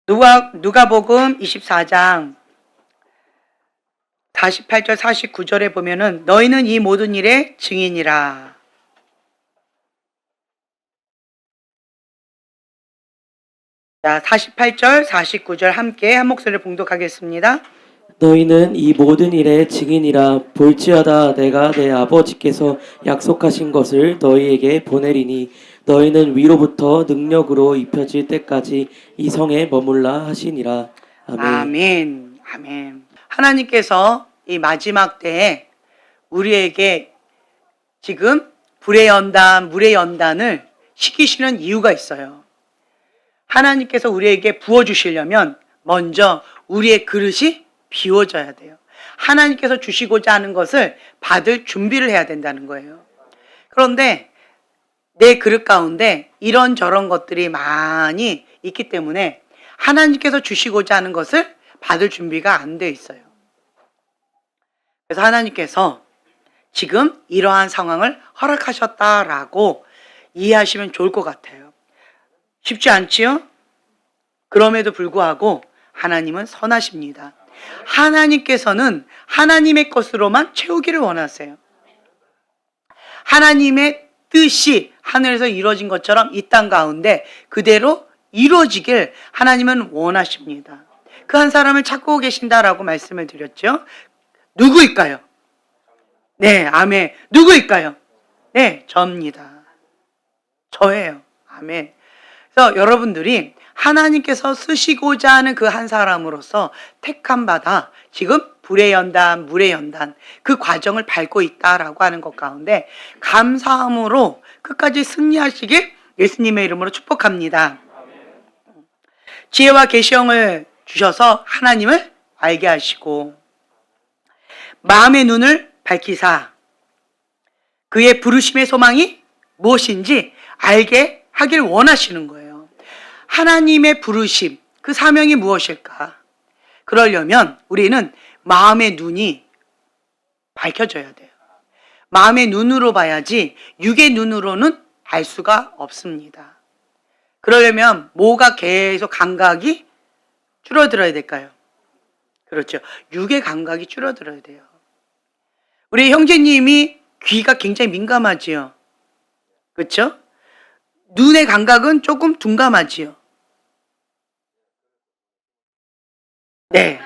누가복음 24장 48절 49절에 보면은 너희는 이 모든 일의 증인이라. 자, 48절 49절 함께 한 목소리를 봉독하겠습니다. 너희는 이 모든 일의 증인이라. 볼지어다 내가 내 아버지께서 약속하신 것을 너희에게 보내리니 너희는 위로부터 능력으로 입혀질 때까지 이 성에 머물라 하시니라. 아멘. 아멘. 아멘. 하나님께서 이 마지막 때에 우리에게 지금 불의 연단, 물의 연단을 시키시는 이유가 있어요. 하나님께서 우리에게 부어주시려면 먼저 우리의 그릇이 비워져야 돼요. 하나님께서 주시고자 하는 것을 받을 준비를 해야 된다는 거예요. 그런데 내 그릇 가운데 이런저런 것들이 많이 있기 때문에 하나님께서 주시고자 하는 것을 받을 준비가 안 돼 있어요. 그래서 하나님께서 지금 이러한 상황을 허락하셨다라고 이해하시면 좋을 것 같아요. 쉽지 않지요? 그럼에도 불구하고 하나님은 선하십니다. 하나님께서는 하나님의 것으로만 채우기를 원하세요. 하나님의 뜻이 하늘에서 이루어진 것처럼 이 땅 가운데 그대로 이루어지길 하나님은 원하십니다. 그 한 사람을 찾고 계신다라고 말씀을 드렸죠. 누구일까요? 네, 아멘. 누구일까요? 네, 저입니다. 저예요. 아멘. 그래서 여러분들이 하나님께서 쓰시고자 하는 그 한 사람으로서 택함 받아 지금 불의 연단, 물의 연단 그 과정을 밟고 있다라고 하는 것 가운데 감사함으로 끝까지 승리하시길 예수님의 이름으로 축복합니다. 지혜와 계시형을 주셔서 하나님을 알게 하시고 마음의 눈을 밝히사 그의 부르심의 소망이 무엇인지 알게 하길 원하시는 거예요. 하나님의 부르심, 그 사명이 무엇일까? 그러려면 우리는 마음의 눈이 밝혀져야 돼요. 마음의 눈으로 봐야지 육의 눈으로는 알 수가 없습니다. 그러려면 뭐가 계속 감각이 줄어들어야 될까요? 그렇죠. 육의 감각이 줄어들어야 돼요. 우리 형제님이 귀가 굉장히 민감하지요. 그렇죠? 눈의 감각은 조금 둔감하지요. 네.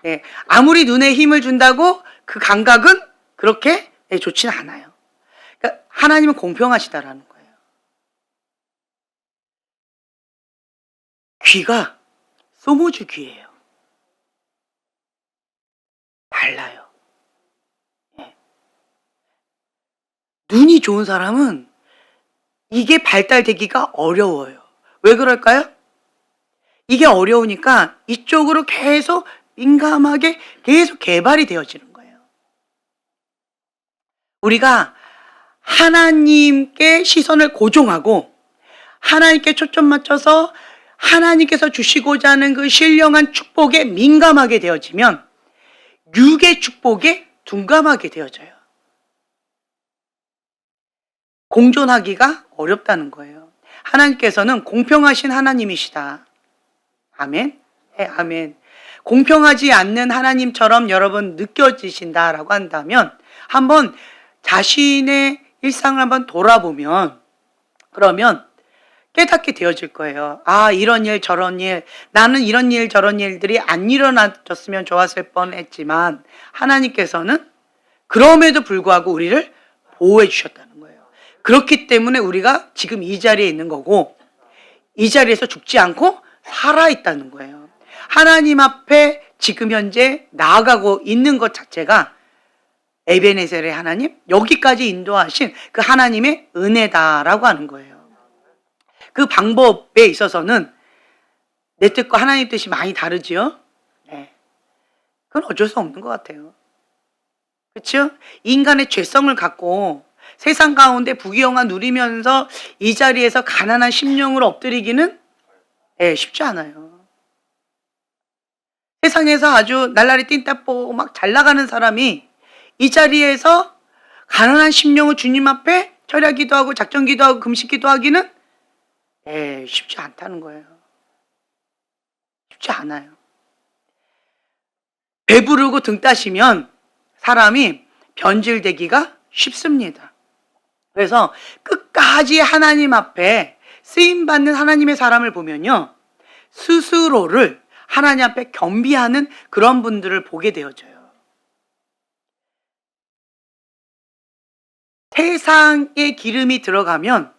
네. 아무리 눈에 힘을 준다고 그 감각은 그렇게 좋지는 않아요. 그러니까 하나님은 공평하시다라는 거예요. 귀가 소모주 귀예요. 달라요. 네. 눈이 좋은 사람은 이게 발달되기가 어려워요. 왜 그럴까요? 이게 어려우니까 이쪽으로 계속 민감하게 계속 개발이 되어지는 거예요. 우리가 하나님께 시선을 고정하고 하나님께 초점 맞춰서 하나님께서 주시고자 하는 그 신령한 축복에 민감하게 되어지면 육의 축복에 둔감하게 되어져요. 공존하기가 어렵다는 거예요. 하나님께서는 공평하신 하나님이시다. 아멘? 네, 아멘. 공평하지 않는 하나님처럼 여러분 느껴지신다라고 한다면 한번 자신의 일상을 한번 돌아보면 그러면 깨닫게 되어질 거예요. 아, 이런 일 저런 일, 나는 이런 일 저런 일들이 안 일어났었으면 좋았을 뻔했지만 하나님께서는 그럼에도 불구하고 우리를 보호해 주셨다는 거예요. 그렇기 때문에 우리가 지금 이 자리에 있는 거고 이 자리에서 죽지 않고 살아있다는 거예요. 하나님 앞에 지금 현재 나아가고 있는 것 자체가 에베네셀의 하나님, 여기까지 인도하신 그 하나님의 은혜다라고 하는 거예요. 그 방법에 있어서는 내 뜻과 하나님 뜻이 많이 다르지요? 네. 그건 어쩔 수 없는 것 같아요. 그렇죠? 인간의 죄성을 갖고 세상 가운데 부귀영화 누리면서 이 자리에서 가난한 심령으로 엎드리기는 쉽지 않아요. 세상에서 아주 날라리 띵따뽀 막 잘 나가는 사람이 이 자리에서 가난한 심령을 주님 앞에 철야기도 하고 작정기도 하고 금식기도 하기는 쉽지 않다는 거예요. 쉽지 않아요. 배부르고 등 따시면 사람이 변질되기가 쉽습니다. 그래서 끝까지 하나님 앞에 쓰임받는 하나님의 사람을 보면요, 스스로를 하나님 앞에 겸비하는 그런 분들을 보게 되어져요. 세상의 기름이 들어가면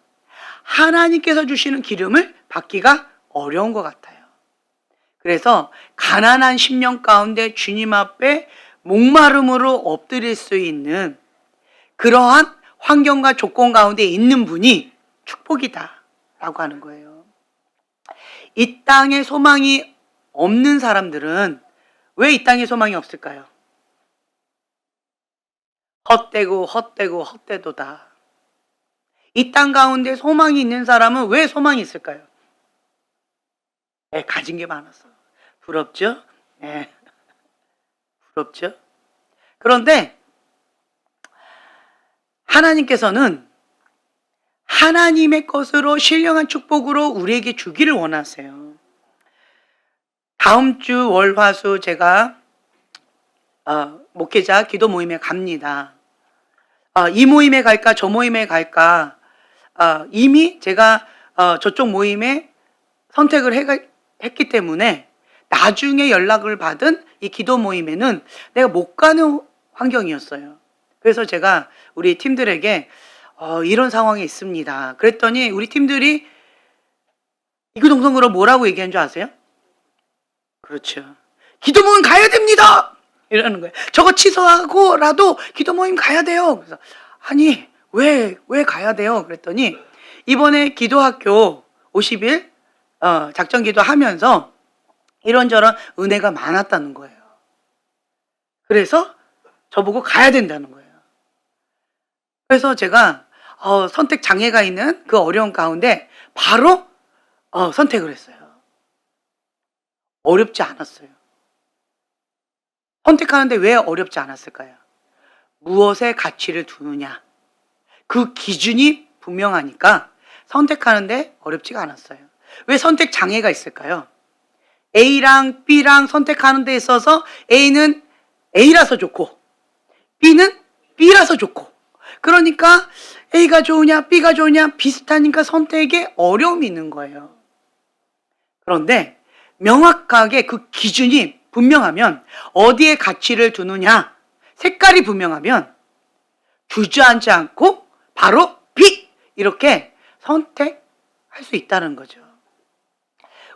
하나님께서 주시는 기름을 받기가 어려운 것 같아요. 그래서 가난한 심령 가운데 주님 앞에 목마름으로 엎드릴 수 있는 그러한 환경과 조건 가운데 있는 분이 축복이다라고 하는 거예요. 이 땅에 소망이 없는 사람들은 왜 이 땅에 소망이 없을까요? 헛되도다. 이 땅 가운데 소망이 있는 사람은 왜 소망이 있을까요? 가진 게 많아서. 부럽죠? 네. 부럽죠? 그런데 하나님께서는 하나님의 것으로 신령한 축복으로 우리에게 주기를 원하세요. 다음 주 월화수 제가 목회자 기도 모임에 갑니다. 이 모임에 갈까 저 모임에 갈까, 이미 제가 저쪽 모임에 선택을 했기 때문에 나중에 연락을 받은 이 기도 모임에는 내가 못 가는 환경이었어요. 그래서 제가 우리 팀들에게 이런 상황이 있습니다. 그랬더니 우리 팀들이 이구동성으로 뭐라고 얘기한 줄 아세요? 그렇죠. 기도 모임 가야 됩니다! 이러는 거예요. 저거 취소하고라도 기도 모임 가야 돼요. 그래서 아니 왜 가야 돼요? 그랬더니 이번에 기도학교 50일 작전 기도하면서 이런저런 은혜가 많았다는 거예요. 그래서 저보고 가야 된다는 거예요. 그래서 제가 선택 장애가 있는 그 어려운 가운데 바로 선택을 했어요. 어렵지 않았어요. 선택하는데 왜 어렵지 않았을까요? 무엇에 가치를 두느냐, 그 기준이 분명하니까 선택하는데 어렵지가 않았어요. 왜 선택 장애가 있을까요? A랑 B랑 선택하는 데 있어서 A는 A라서 좋고 B는 B라서 좋고, 그러니까 A가 좋으냐 B가 좋으냐 비슷하니까 선택에 어려움이 있는 거예요. 그런데 명확하게 그 기준이 분명하면, 어디에 가치를 두느냐 색깔이 분명하면 주저앉지 않고 바로 B 이렇게 선택할 수 있다는 거죠.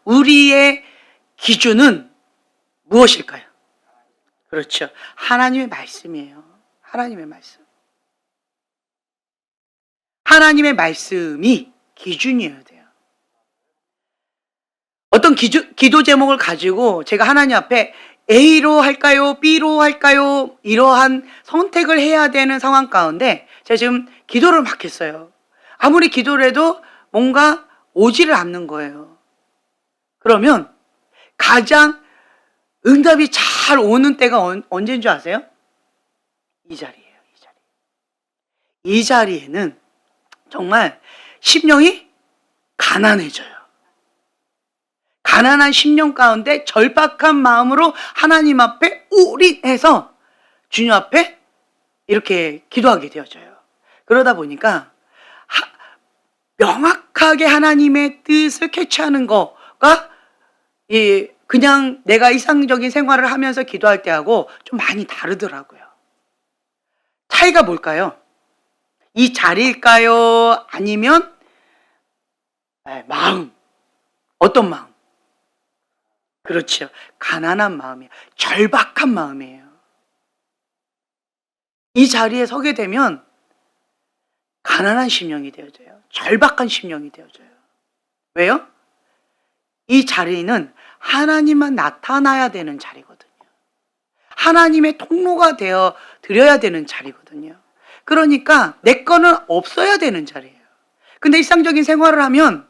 우리의 기준은 무엇일까요? 그렇죠. 하나님의 말씀이에요. 하나님의 말씀. 하나님의 말씀이 기준이어야 돼요. 어떤 기도 제목을 가지고 제가 하나님 앞에 A로 할까요? B로 할까요? 이러한 선택을 해야 되는 상황 가운데 제가 지금 기도를 막 했어요. 아무리 기도를 해도 뭔가 오지를 않는 거예요. 그러면 가장 응답이 잘 오는 때가 언제인 줄 아세요? 이 자리예요. 이 자리에는 정말 심령이 가난해져요. 가난한 심령 가운데 절박한 마음으로 하나님 앞에 올인해서 주님 앞에 이렇게 기도하게 되어져요. 그러다 보니까 명확하게 하나님의 뜻을 캐치하는 거가 그냥 내가 일상적인 생활을 하면서 기도할 때하고 좀 많이 다르더라고요. 차이가 뭘까요? 이 자리일까요? 아니면 마음. 어떤 마음? 그렇죠. 가난한 마음이에요. 절박한 마음이에요. 이 자리에 서게 되면 가난한 심령이 되어져요. 절박한 심령이 되어져요. 왜요? 이 자리는 하나님만 나타나야 되는 자리거든요. 하나님의 통로가 되어 드려야 되는 자리거든요. 그러니까 내 거는 없어야 되는 자리예요. 근데 일상적인 생활을 하면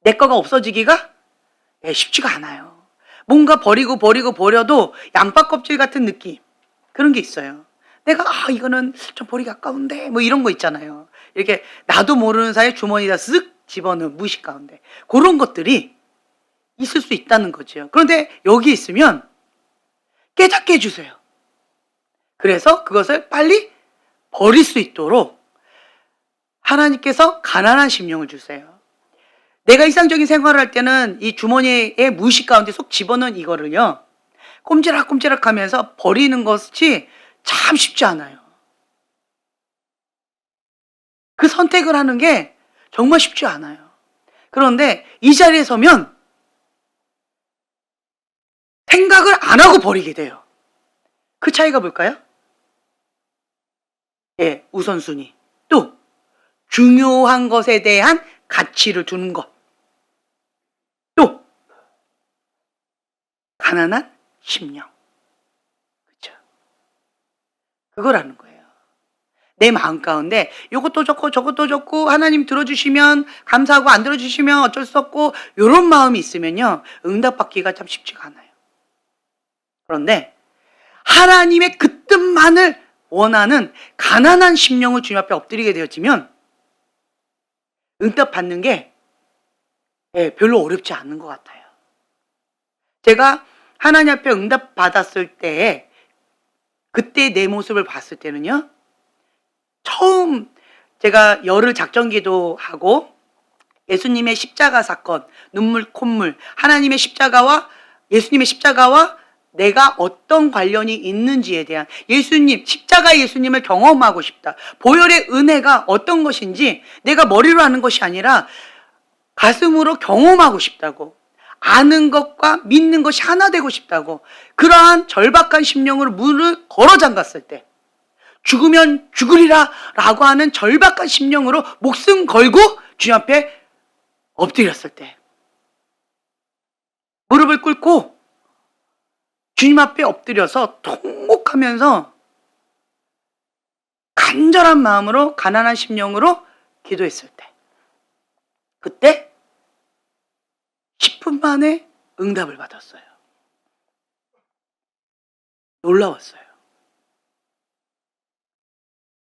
내 거가 없어지기가 쉽지가 않아요. 뭔가 버려도 양파 껍질 같은 느낌, 그런 게 있어요. 내가 이거는 좀 버리기 아까운데 뭐 이런 거 있잖아요. 이렇게 나도 모르는 사이에 주머니에다 쓱 집어넣은 무식 가운데 그런 것들이 있을 수 있다는 거죠. 그런데 여기 있으면 깨닫게 해주세요. 그래서 그것을 빨리 버릴 수 있도록 하나님께서 가난한 심령을 주세요. 내가 일상적인 생활을 할 때는 이 주머니에 무의식 가운데 속 집어넣은 이거를요, 꼼지락꼼지락 하면서 버리는 것이 참 쉽지 않아요. 그 선택을 하는 게 정말 쉽지 않아요. 그런데 이 자리에 서면 생각을 안 하고 버리게 돼요. 그 차이가 뭘까요? 예, 우선순위. 또 중요한 것에 대한 가치를 두는 것. 또 가난한 심령. 그렇죠? 그거라는 거예요. 내 마음 가운데 이것도 좋고 저것도 좋고 하나님 들어주시면 감사하고 안 들어주시면 어쩔 수 없고 이런 마음이 있으면요, 응답받기가 참 쉽지가 않아요. 그런데 하나님의 그 뜻만을 원하는 가난한 심령을 주님 앞에 엎드리게 되어지면 응답받는 게 별로 어렵지 않은 것 같아요. 제가 하나님 앞에 응답받았을 때, 그때 내 모습을 봤을 때는요, 처음 제가 열흘 작전기도 하고 예수님의 십자가 사건, 눈물 콧물, 하나님의 십자가와 예수님의 십자가와 내가 어떤 관련이 있는지에 대한, 예수님, 십자가 예수님을 경험하고 싶다. 보혈의 은혜가 어떤 것인지 내가 머리로 아는 것이 아니라 가슴으로 경험하고 싶다고, 아는 것과 믿는 것이 하나 되고 싶다고, 그러한 절박한 심령으로 문을 걸어 잠갔을 때, 죽으면 죽으리라 라고 하는 절박한 심령으로 목숨 걸고 주님 앞에 엎드렸을 때, 무릎을 꿇고 주님 앞에 엎드려서 통곡하면서 간절한 마음으로 가난한 심령으로 기도했을 때, 그때 10분 만에 응답을 받았어요. 놀라웠어요.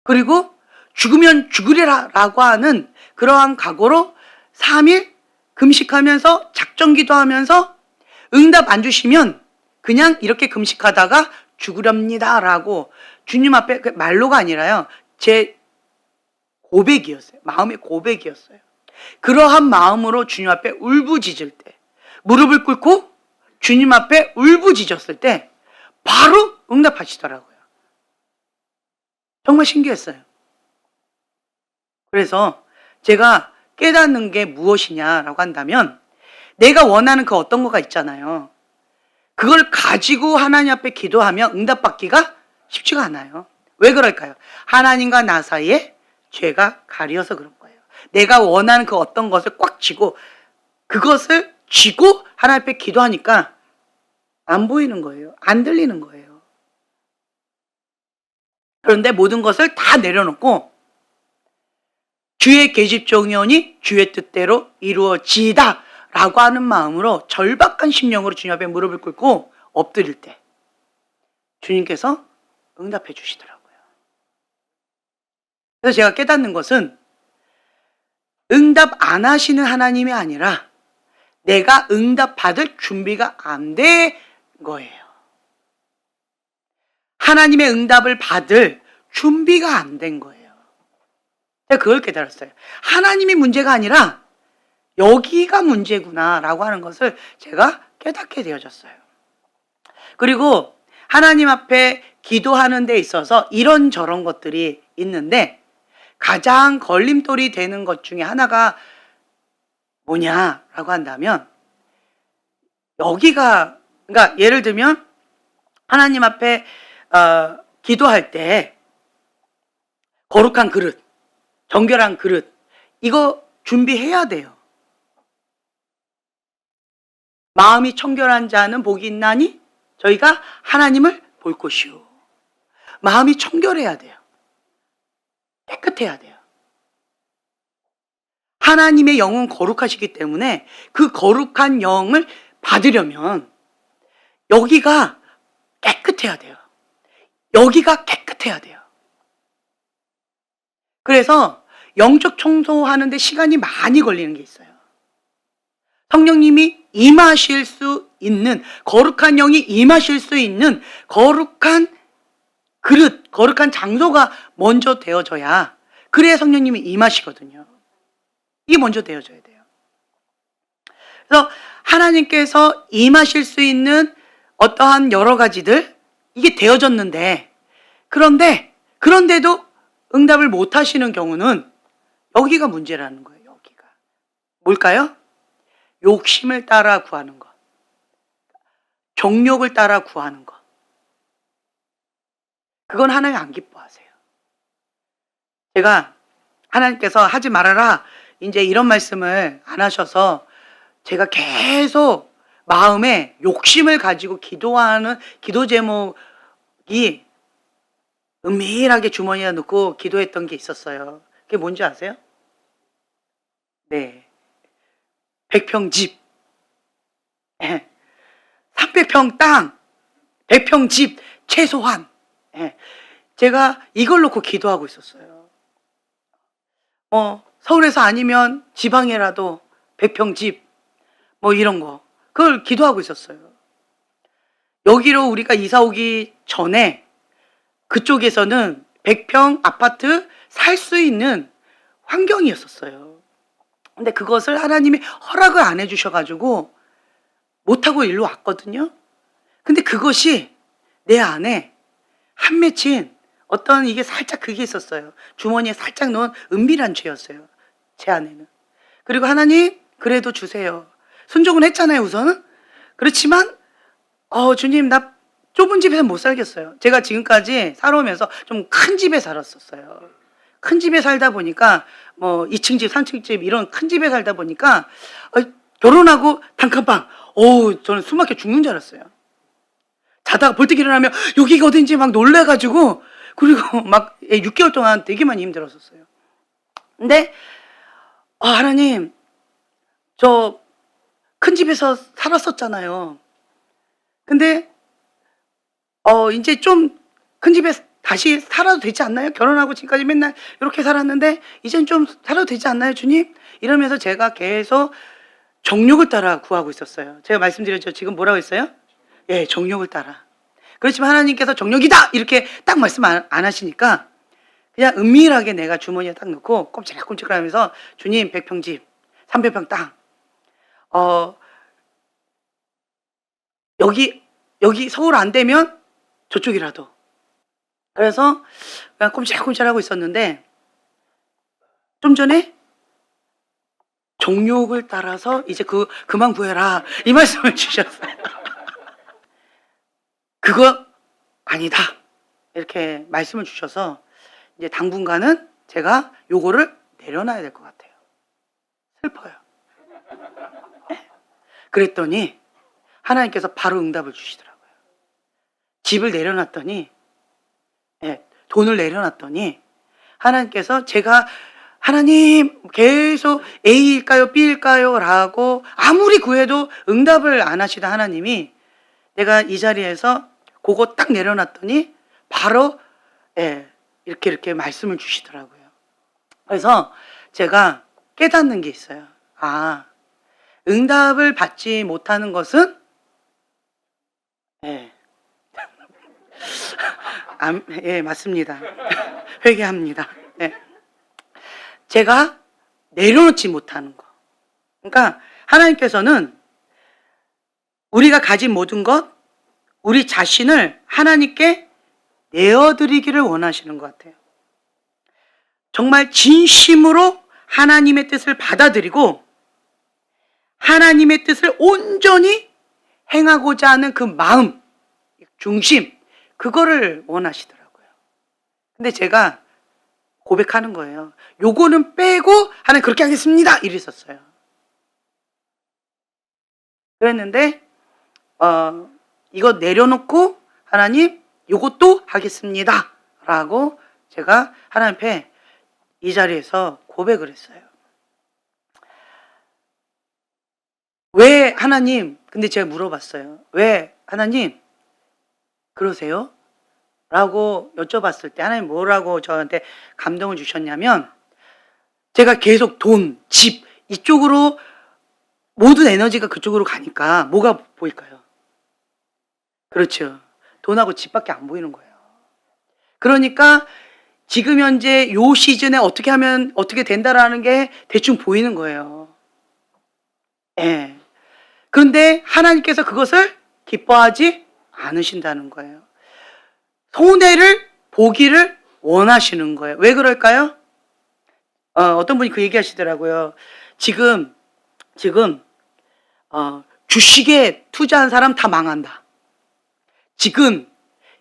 그리고 죽으면 죽으리라라고 하는 그러한 각오로 3일 금식하면서 작전기도 하면서 응답 안 주시면 그냥 이렇게 금식하다가 죽으렵니다라고 주님 앞에, 말로가 아니라요, 제 고백이었어요. 마음의 고백이었어요. 그러한 마음으로 주님 앞에 울부짖을 때, 무릎을 꿇고 주님 앞에 울부짖었을 때 바로 응답하시더라고요. 정말 신기했어요. 그래서 제가 깨닫는 게 무엇이냐라고 한다면, 내가 원하는 그 어떤 거가 있잖아요. 그걸 가지고 하나님 앞에 기도하면 응답받기가 쉽지가 않아요. 왜 그럴까요? 하나님과 나 사이에 죄가 가려서 그런 거예요. 내가 원하는 그 어떤 것을 꽉 쥐고, 그것을 쥐고 하나님 앞에 기도하니까 안 보이는 거예요. 안 들리는 거예요. 그런데 모든 것을 다 내려놓고 주의 계집종이오니 주의 뜻대로 이루어지이다 라고 하는 마음으로 절박한 심령으로 주님 앞에 무릎을 꿇고 엎드릴 때 주님께서 응답해 주시더라고요. 그래서 제가 깨닫는 것은 응답 안 하시는 하나님이 아니라 내가 응답 받을 준비가 안 된 거예요. 하나님의 응답을 받을 준비가 안 된 거예요. 제가 그걸 깨달았어요. 하나님이 문제가 아니라 여기가 문제구나 라고 하는 것을 제가 깨닫게 되어졌어요. 그리고 하나님 앞에 기도하는 데 있어서 이런저런 것들이 있는데, 가장 걸림돌이 되는 것 중에 하나가 뭐냐라고 한다면, 여기가, 그러니까 예를 들면 하나님 앞에 기도할 때 거룩한 그릇, 정결한 그릇, 이거 준비해야 돼요. 마음이 청결한 자는 복이 있나니 저희가 하나님을 볼 것이요. 마음이 청결해야 돼요. 깨끗해야 돼요. 하나님의 영은 거룩하시기 때문에 그 거룩한 영을 받으려면 여기가 깨끗해야 돼요. 여기가 깨끗해야 돼요. 그래서 영적 청소하는데 시간이 많이 걸리는 게 있어요. 성령님이 임하실 수 있는, 거룩한 영이 임하실 수 있는 거룩한 그릇, 거룩한 장소가 먼저 되어져야, 그래야 성령님이 임하시거든요. 이게 먼저 되어져야 돼요. 그래서 하나님께서 임하실 수 있는 어떠한 여러 가지들, 이게 되어졌는데, 그런데도 응답을 못 하시는 경우는 여기가 문제라는 거예요. 여기가 뭘까요? 욕심을 따라 구하는 것, 정욕을 따라 구하는 것. 그건 하나님 안 기뻐하세요. 제가 하나님께서 하지 말아라 이제 이런 말씀을 안 하셔서 제가 계속 마음에 욕심을 가지고 기도하는 기도 제목이 은밀하게 주머니에 넣고 기도했던 게 있었어요. 그게 뭔지 아세요? 네, 100평 집, 300평 땅, 100평 집 최소한. 제가 이걸 놓고 기도하고 있었어요. 서울에서 아니면 지방에라도 100평 집, 뭐 이런 거. 그걸 기도하고 있었어요. 여기로 우리가 이사 오기 전에 그쪽에서는 100평 아파트 살 수 있는 환경이었었어요. 근데 그것을 하나님이 허락을 안 해주셔가지고 못하고 일로 왔거든요. 근데 그것이 내 안에 한 맺힌 어떤 이게 살짝 그게 있었어요. 주머니에 살짝 넣은 은밀한 죄였어요. 제 안에는. 그리고 하나님 그래도 주세요. 순종은 했잖아요 우선은. 그렇지만 주님 나 좁은 집에서 못 살겠어요. 제가 지금까지 살아오면서 좀 큰 집에 살았었어요. 큰 집에 살다 보니까 뭐 2층 집, 3층 집 이런 큰 집에 살다 보니까 결혼하고 단칸방 저는 숨 막혀 죽는 줄 알았어요. 자다가 벌떡 일어나면 여기가 어딘지 막 놀래가지고 그리고 막 6개월 동안 되게 많이 힘들었었어요. 근데 하나님 저 큰 집에서 살았었잖아요. 근데 이제 좀 큰 집에 다시 살아도 되지 않나요? 결혼하고 지금까지 맨날 이렇게 살았는데 이젠 좀 살아도 되지 않나요 주님? 이러면서 제가 계속 정욕을 따라 구하고 있었어요. 제가 말씀드렸죠. 지금 뭐라고 했어요? 예, 정욕을 따라. 그렇지만 하나님께서 정욕이다 이렇게 딱 말씀 안 하시니까 그냥 은밀하게 내가 주머니에 딱 넣고 꼼짝꼼짝 하면서 주님 100평 집, 300평 땅, 여기 서울 안 되면 저쪽이라도. 그래서 그냥 꼼짝꼼짝 하고 있었는데 좀 전에 정욕을 따라서 이제 그만 구해라 이 말씀을 주셨어요. 그거 아니다 이렇게 말씀을 주셔서 이제 당분간은 제가 요거를 내려놔야 될 것 같아요. 슬퍼요. 그랬더니 하나님께서 바로 응답을 주시더라고요. 집을 내려놨더니 돈을 내려놨더니 하나님께서 제가 하나님 계속 A일까요 B일까요 라고 아무리 구해도 응답을 안 하시던 하나님이 내가 이 자리에서 그거 딱 내려놨더니 바로 이렇게 말씀을 주시더라고요. 그래서 제가 깨닫는 게 있어요. 응답을 받지 못하는 것은 맞습니다. 회개합니다. 제가 내려놓지 못하는 거. 그러니까 하나님께서는 우리가 가진 모든 것, 우리 자신을 하나님께 내어드리기를 원하시는 것 같아요. 정말 진심으로 하나님의 뜻을 받아들이고 하나님의 뜻을 온전히 행하고자 하는 그 마음, 중심, 그거를 원하시더라고요. 근데 제가 고백하는 거예요. 요거는 빼고 하나님 그렇게 하겠습니다 이랬었어요. 그랬는데 이거 내려놓고 하나님 요것도 하겠습니다 라고 제가 하나님 앞에 이 자리에서 고백을 했어요. 왜 하나님, 근데 제가 물어봤어요. 왜 하나님 그러세요? 라고 여쭤봤을 때 하나님 뭐라고 저한테 감동을 주셨냐면 제가 계속 돈, 집 이쪽으로 모든 에너지가 그쪽으로 가니까 뭐가 보일까요? 그렇죠. 돈하고 집밖에 안 보이는 거예요. 그러니까 지금 현재 요 시즌에 어떻게 하면 어떻게 된다라는 게 대충 보이는 거예요. 예. 그런데 하나님께서 그것을 기뻐하지 않으신다는 거예요. 손해를 보기를 원하시는 거예요. 왜 그럴까요? 어떤 분이 그 얘기 하시더라고요. 지금 주식에 투자한 사람 다 망한다. 지금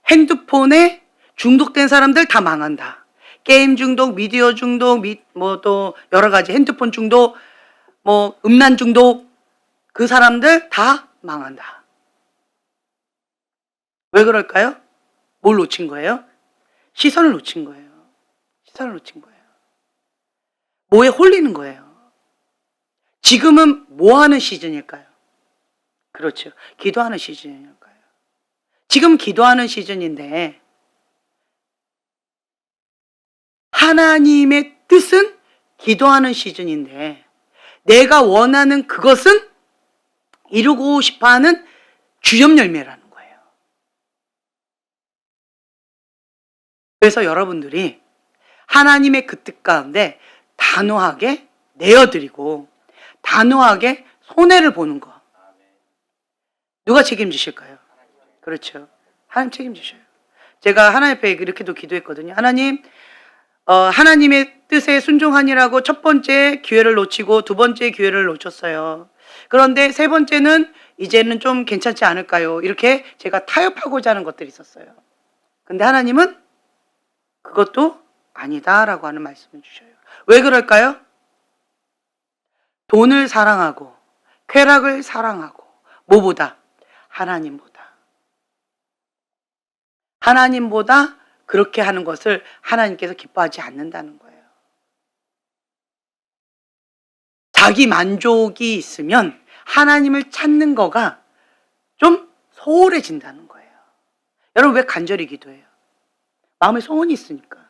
핸드폰에 중독된 사람들 다 망한다. 게임 중독, 미디어 중독, 뭐 또 여러 가지 핸드폰 중독, 뭐 음란 중독, 그 사람들 다 망한다. 왜 그럴까요? 뭘 놓친 거예요? 시선을 놓친 거예요. 시선을 놓친 거예요. 뭐에 홀리는 거예요. 지금은 뭐 하는 시즌일까요? 그렇죠. 기도하는 시즌일까요? 지금 기도하는 시즌인데 하나님의 뜻은 기도하는 시즌인데 내가 원하는 그것은 이루고 싶어하는 주염 열매라는 거예요. 그래서 여러분들이 하나님의 그 뜻 가운데 단호하게 내어드리고 단호하게 손해를 보는 거. 누가 책임지실까요? 그렇죠. 하나님 책임지셔요. 제가 하나님 앞에 이렇게도 기도했거든요. 하나님, 하나님의 뜻에 순종하니라고 첫 번째 기회를 놓치고 두 번째 기회를 놓쳤어요. 그런데 세 번째는 이제는 좀 괜찮지 않을까요? 이렇게 제가 타협하고자 하는 것들이 있었어요. 근데 하나님은 그것도 아니다라고 하는 말씀을 주셔요. 왜 그럴까요? 돈을 사랑하고 쾌락을 사랑하고 뭐보다? 하나님보다 그렇게 하는 것을 하나님께서 기뻐하지 않는다는 거예요. 자기 만족이 있으면 하나님을 찾는 거가 좀 소홀해진다는 거예요. 여러분 왜 간절히 기도해요? 마음에 소원이 있으니까.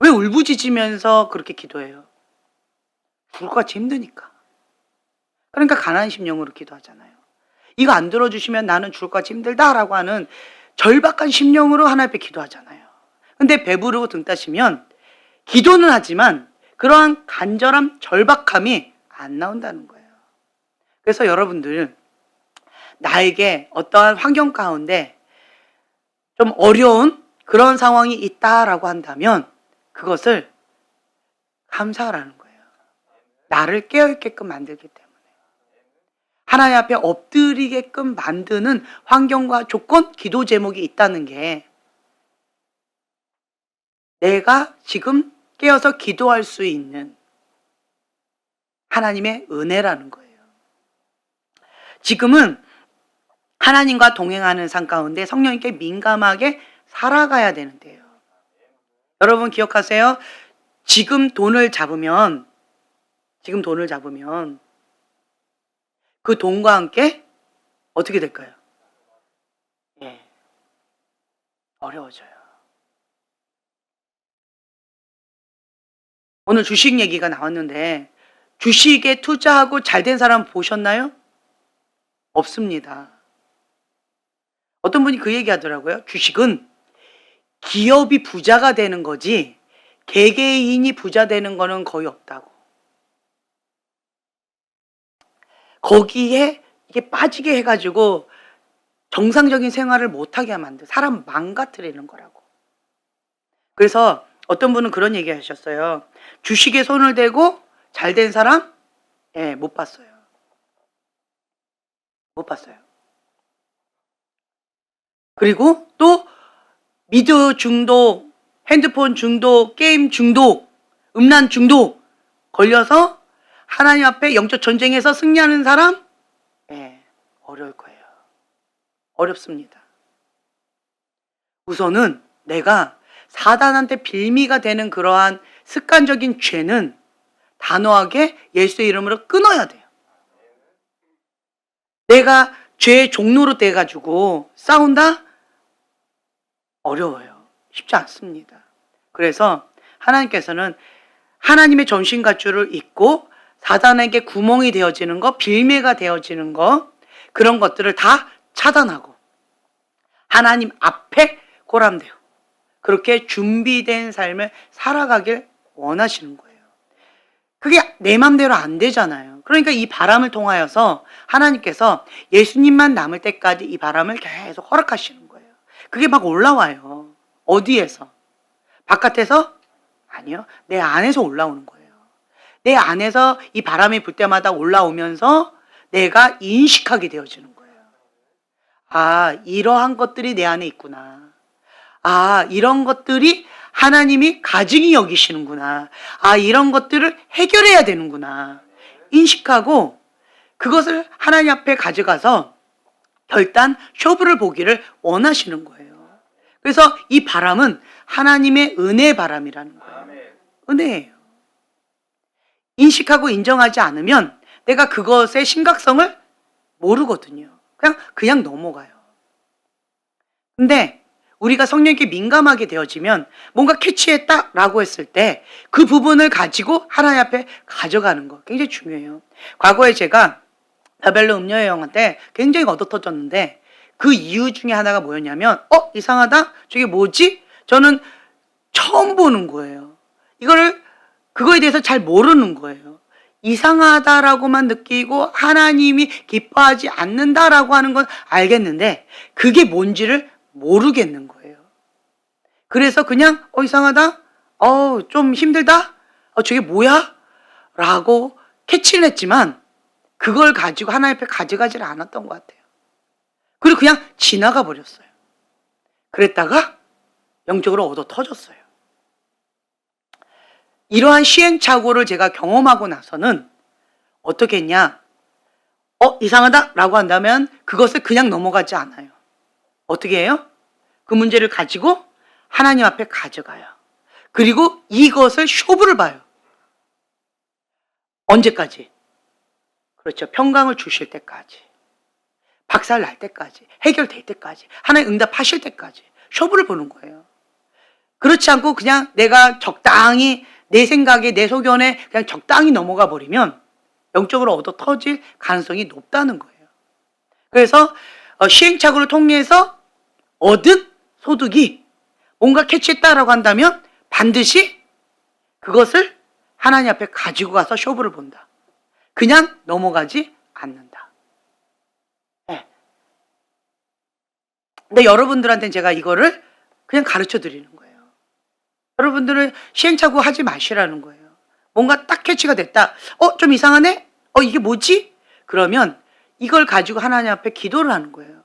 왜 울부짖으면서 그렇게 기도해요? 죽을 것 같이 힘드니까. 그러니까 가난한 심령으로 기도하잖아요. 이거 안 들어주시면 나는 죽을 것 같이 힘들다라고 하는 절박한 심령으로 하나님 앞에 기도하잖아요. 근데 배부르고 등 따시면 기도는 하지만 그러한 간절함, 절박함이 안 나온다는 거예요. 그래서 여러분들 나에게 어떠한 환경 가운데 좀 어려운 그런 상황이 있다라고 한다면 그것을 감사하라는 거예요. 나를 깨어있게끔 만들기 때문에. 하나님 앞에 엎드리게끔 만드는 환경과 조건, 기도 제목이 있다는 게 내가 지금 깨어서 기도할 수 있는 하나님의 은혜라는 거예요. 지금은 하나님과 동행하는 삶 가운데 성령님께 민감하게 살아가야 되는데요. 여러분 기억하세요? 지금 돈을 잡으면 그 돈과 함께 어떻게 될까요? 예, 어려워져요. 오늘 주식 얘기가 나왔는데 주식에 투자하고 잘된 사람 보셨나요? 없습니다. 어떤 분이 그 얘기 하더라고요. 주식은 기업이 부자가 되는 거지 개개인이 부자 되는 거는 거의 없다고. 거기에 이게 빠지게 해가지고 정상적인 생활을 못하게 만들 사람 망가뜨리는 거라고. 그래서 어떤 분은 그런 얘기 하셨어요. 주식에 손을 대고 잘된 사람? 예, 못 봤어요. 못 봤어요. 그리고 또 미디어 중독, 핸드폰 중독, 게임 중독, 음란 중독 걸려서 하나님 앞에 영적 전쟁에서 승리하는 사람? 예, 어려울 거예요. 어렵습니다. 우선은 내가 사단한테 빌미가 되는 그러한 습관적인 죄는 단호하게 예수의 이름으로 끊어야 돼요. 내가 죄의 종로로 돼가지고 싸운다? 어려워요. 쉽지 않습니다. 그래서 하나님께서는 하나님의 전신갑주를 입고 사단에게 구멍이 되어지는 거, 빌매가 되어지는 거, 그런 것들을 다 차단하고 하나님 앞에 고람되어 그렇게 준비된 삶을 살아가길 원하시는 거예요. 그게 내 맘대로 안 되잖아요. 그러니까 이 바람을 통하여서 하나님께서 예수님만 남을 때까지 이 바람을 계속 허락하시는 거예요. 그게 막 올라와요. 어디에서? 바깥에서? 아니요. 내 안에서 올라오는 거예요. 내 안에서 이 바람이 불 때마다 올라오면서 내가 인식하게 되어지는 거예요. 아, 이러한 것들이 내 안에 있구나. 아, 이런 것들이 하나님이 가증히 여기시는구나. 아, 이런 것들을 해결해야 되는구나. 인식하고 그것을 하나님 앞에 가져가서 결단, 쇼부를 보기를 원하시는 거예요. 그래서 이 바람은 하나님의 은혜의 바람이라는 거예요. 은혜예요. 인식하고 인정하지 않으면 내가 그것의 심각성을 모르거든요. 그냥 넘어가요. 근데 우리가 성령께 민감하게 되어지면 뭔가 캐치했다라고 했을 때 그 부분을 가지고 하나님 앞에 가져가는 거 굉장히 중요해요. 과거에 제가 다벨로 음녀의 영한테 굉장히 얻어터졌는데 그 이유 중에 하나가 뭐였냐면 이상하다? 저게 뭐지? 저는 처음 보는 거예요. 그거에 대해서 잘 모르는 거예요. 이상하다라고만 느끼고 하나님이 기뻐하지 않는다라고 하는 건 알겠는데 그게 뭔지를 모르겠는 거예요. 그래서 그냥 이상하다? 좀 힘들다? 저게 뭐야? 라고 캐치를 했지만 그걸 가지고 하나님 앞에 가져가지를 않았던 것 같아요. 그리고 그냥 지나가 버렸어요. 그랬다가 영적으로 얻어 터졌어요. 이러한 시행착오를 제가 경험하고 나서는 어떻게 했냐? 이상하다? 라고 한다면 그것을 그냥 넘어가지 않아요. 어떻게 해요? 그 문제를 가지고 하나님 앞에 가져가요. 그리고 이것을 쇼부를 봐요. 언제까지? 그렇죠. 평강을 주실 때까지. 박살 날 때까지. 해결될 때까지. 하나님 응답하실 때까지. 쇼부를 보는 거예요. 그렇지 않고 그냥 내가 적당히 내 생각에 내 소견에 그냥 적당히 넘어가 버리면 영적으로 얻어 터질 가능성이 높다는 거예요. 그래서 시행착오를 통해서 얻은 소득이 뭔가 캐치했다라고 한다면 반드시 그것을 하나님 앞에 가지고 가서 쇼부를 본다. 그냥 넘어가지 않는다. 네. 근데 여러분들한테는 제가 이거를 그냥 가르쳐 드리는 거예요. 여러분들은 시행착오 하지 마시라는 거예요. 뭔가 딱 캐치가 됐다. 좀 이상하네? 이게 뭐지? 그러면 이걸 가지고 하나님 앞에 기도를 하는 거예요.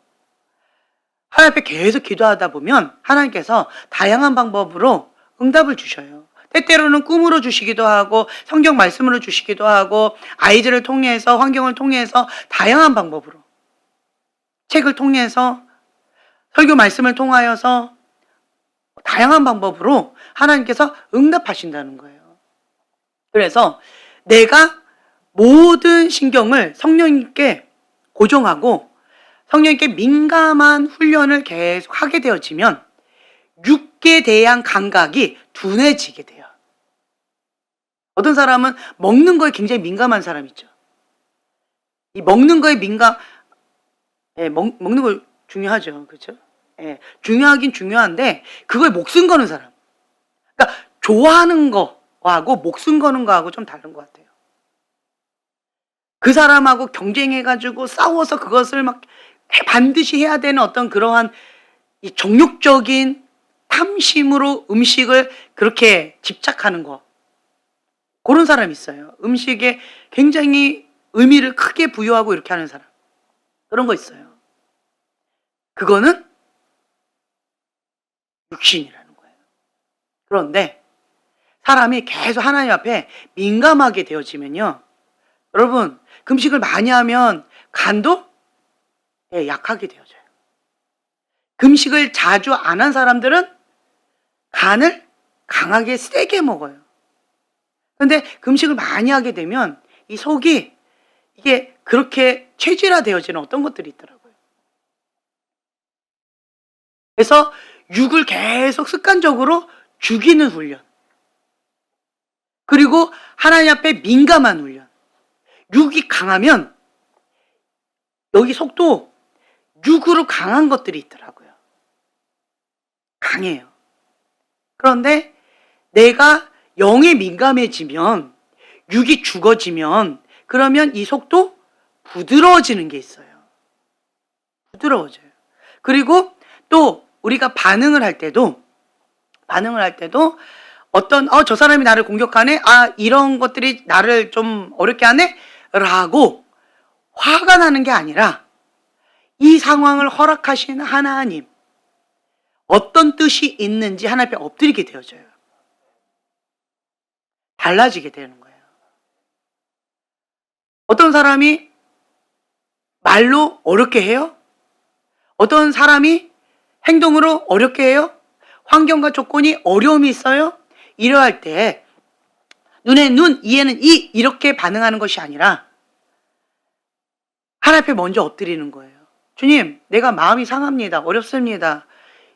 하나님 앞에 계속 기도하다 보면 하나님께서 다양한 방법으로 응답을 주셔요. 때때로는 꿈으로 주시기도 하고 성경 말씀으로 주시기도 하고 아이들을 통해서 환경을 통해서 다양한 방법으로 책을 통해서 설교 말씀을 통하여서 다양한 방법으로 하나님께서 응답하신다는 거예요. 그래서 내가 모든 신경을 성령님께 고정하고 성령님께 민감한 훈련을 계속 하게 되어지면 육에 대한 감각이 둔해지게 돼요. 어떤 사람은 먹는 거에 굉장히 민감한 사람 있죠. 이 먹는 거에 먹는 거 중요하죠. 그렇죠? 중요하긴 중요한데 그거에 목숨 거는 사람. 그러니까 좋아하는 거하고 목숨 거는 거하고 좀 다른 것 같아요. 그 사람하고 경쟁해가지고 싸워서 그것을 막 반드시 해야 되는 어떤 그러한 이 정욕적인 탐심으로 음식을 그렇게 집착하는 거. 그런 사람이 있어요. 음식에 굉장히 의미를 크게 부여하고 이렇게 하는 사람. 그런 거 있어요. 그거는 육신이라는 거예요. 그런데 사람이 계속 하나님 앞에 민감하게 되어지면요. 여러분, 금식을 많이 하면 간도 약하게 되어져요. 금식을 자주 안 한 사람들은 간을 강하게 세게 먹어요. 그런데 금식을 많이 하게 되면 이 속이 이게 그렇게 체질화되어지는 어떤 것들이 있더라고요. 그래서 육을 계속 습관적으로 죽이는 훈련. 그리고 하나님 앞에 민감한 훈련. 육이 강하면 여기 속도 육으로 강한 것들이 있더라고요. 강해요. 그런데 내가 영에 민감해지면, 육이 죽어지면, 그러면 이 속도 부드러워지는 게 있어요. 부드러워져요. 그리고 또 우리가 반응을 할 때도 어떤 저 사람이 나를 공격하네, 이런 것들이 나를 좀 어렵게 하네 라고 화가 나는 게 아니라 이 상황을 허락하신 하나님, 어떤 뜻이 있는지 하나님 앞에 엎드리게 되어져요. 달라지게 되는 거예요. 어떤 사람이 말로 어렵게 해요? 어떤 사람이 행동으로 어렵게 해요? 환경과 조건이 어려움이 있어요? 이러할 때 눈에 눈, 이에는 이 이렇게 반응하는 것이 아니라 하나님 앞에 먼저 엎드리는 거예요. 주님, 내가 마음이 상합니다. 어렵습니다.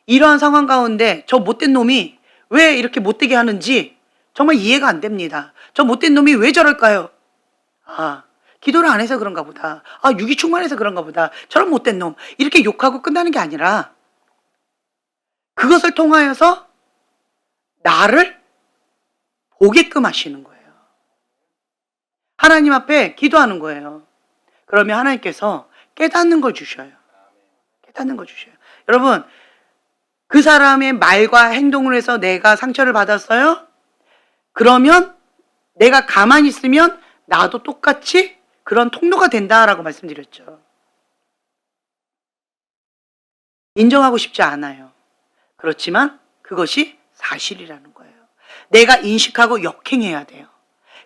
이러한 상황 가운데 저 못된 놈이 왜 이렇게 못되게 하는지 정말 이해가 안 됩니다. 저 못된 놈이 왜 저럴까요? 기도를 안 해서 그런가 보다. 육이 충만해서 그런가 보다. 저런 못된 놈. 이렇게 욕하고 끝나는 게 아니라 그것을 통하여서 나를 보게끔 하시는 거예요. 하나님 앞에 기도하는 거예요. 그러면 하나님께서 깨닫는 걸 주셔요. 깨닫는 걸 주셔요. 여러분, 그 사람의 말과 행동을 해서 내가 상처를 받았어요? 그러면 내가 가만히 있으면 나도 똑같이 그런 통로가 된다라고 말씀드렸죠. 인정하고 싶지 않아요. 그렇지만 그것이 사실이라는 거예요. 내가 인식하고 역행해야 돼요.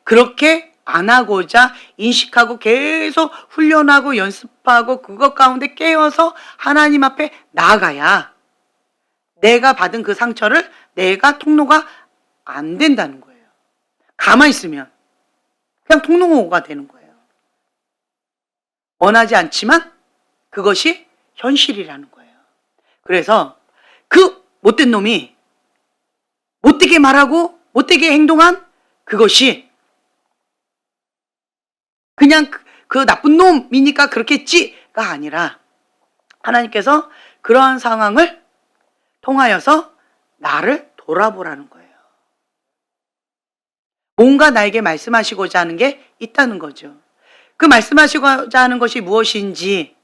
그렇게 안 하고자 인식하고 계속 훈련하고 연습하고 그것 가운데 깨어서 하나님 앞에 나아가야 내가 받은 그 상처를 내가 통로가 안 된다는 거예요. 가만히 있으면 그냥 통로가 되는 거예요. 원하지 않지만 그것이 현실이라는 거예요. 그래서 그 못된 놈이 못되게 말하고 못되게 행동한 그것이 그냥 그 나쁜 놈이니까 그렇게 했지가 아니라 하나님께서 그러한 상황을 통하여서 나를 돌아보라는 거예요. 뭔가 나에게 말씀하시고자 하는 게 있다는 거죠. 그 말씀하시고자 하는 것이 무엇인지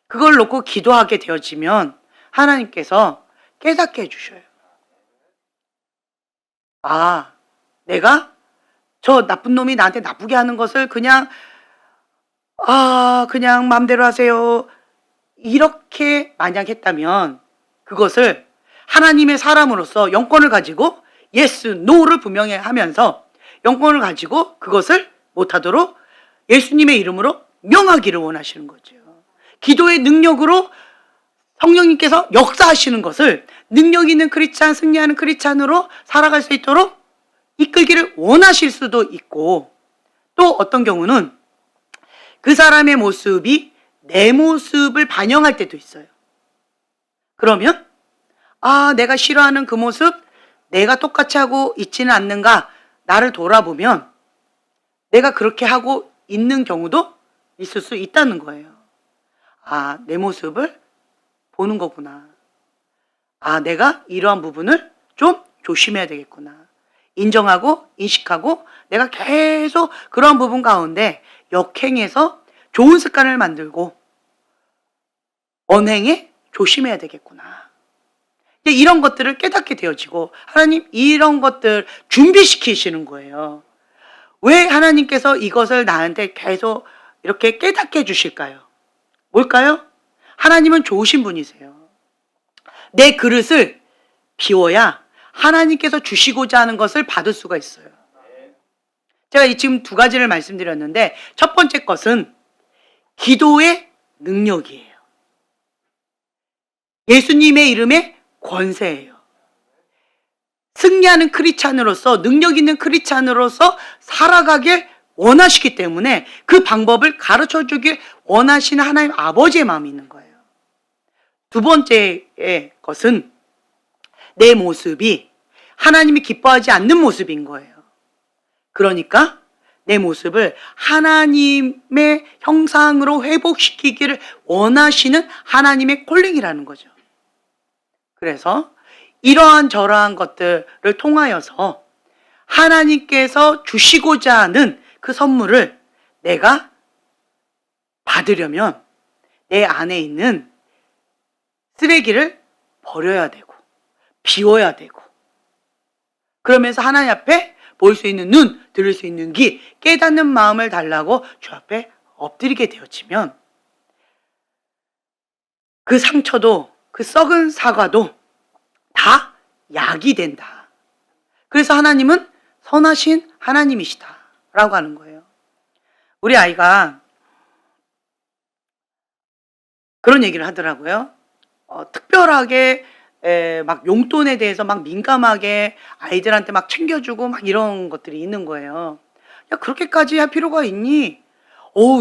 그걸 놓고 기도하게 되어지면 하나님께서 깨닫게 해주셔요. 내가 저 나쁜 놈이 나한테 나쁘게 하는 것을 그냥 마음대로 하세요. 이렇게 만약 했다면 그것을 하나님의 사람으로서 영권을 가지고 예스, 노를 분명히 하면서 영권을 가지고 그것을 못하도록 예수님의 이름으로 명하기를 원하시는 거죠. 기도의 능력으로 성령님께서 역사하시는 것을 능력 있는 크리스찬, 승리하는 크리스찬으로 살아갈 수 있도록 이끌기를 원하실 수도 있고, 또 어떤 경우는 그 사람의 모습이 내 모습을 반영할 때도 있어요. 그러면 내가 싫어하는 그 모습 내가 똑같이 하고 있지는 않는가, 나를 돌아보면 내가 그렇게 하고 있는 경우도 있을 수 있다는 거예요. 내 모습을 보는 거구나. 내가 이러한 부분을 좀 조심해야 되겠구나. 인정하고 인식하고 내가 계속 그러한 부분 가운데 역행해서 좋은 습관을 만들고 언행에 조심해야 되겠구나. 이제 이런 것들을 깨닫게 되어지고 하나님 이런 것들 준비시키시는 거예요. 왜 하나님께서 이것을 나한테 계속 이렇게 깨닫게 해주실까요? 뭘까요? 하나님은 좋으신 분이세요. 내 그릇을 비워야 하나님께서 주시고자 하는 것을 받을 수가 있어요. 제가 지금 두 가지를 말씀드렸는데 첫 번째 것은 기도의 능력이에요. 예수님의 이름의 권세예요. 승리하는 크리스찬으로서, 능력 있는 크리스찬으로서 살아가길 원하시기 때문에 그 방법을 가르쳐 주길 원하시는 하나님 아버지의 마음이 있는 거예요. 두 번째 것은 내 모습이 하나님이 기뻐하지 않는 모습인 거예요. 그러니까 내 모습을 하나님의 형상으로 회복시키기를 원하시는 하나님의 콜링이라는 거죠. 그래서 이러한 저러한 것들을 통하여서 하나님께서 주시고자 하는 그 선물을 내가 받으려면 내 안에 있는 쓰레기를 버려야 되고 비워야 되고, 그러면서 하나님 앞에 볼 수 있는 눈, 들을 수 있는 귀, 깨닫는 마음을 달라고 주 앞에 엎드리게 되어지면 그 상처도 그 썩은 사과도 다 약이 된다. 그래서 하나님은 선하신 하나님이시다 라고 하는 거예요. 우리 아이가 그런 얘기를 하더라고요. 특별하게 막 용돈에 대해서 막 민감하게 아이들한테 막 챙겨주고 막 이런 것들이 있는 거예요. 야, 그렇게까지 할 필요가 있니?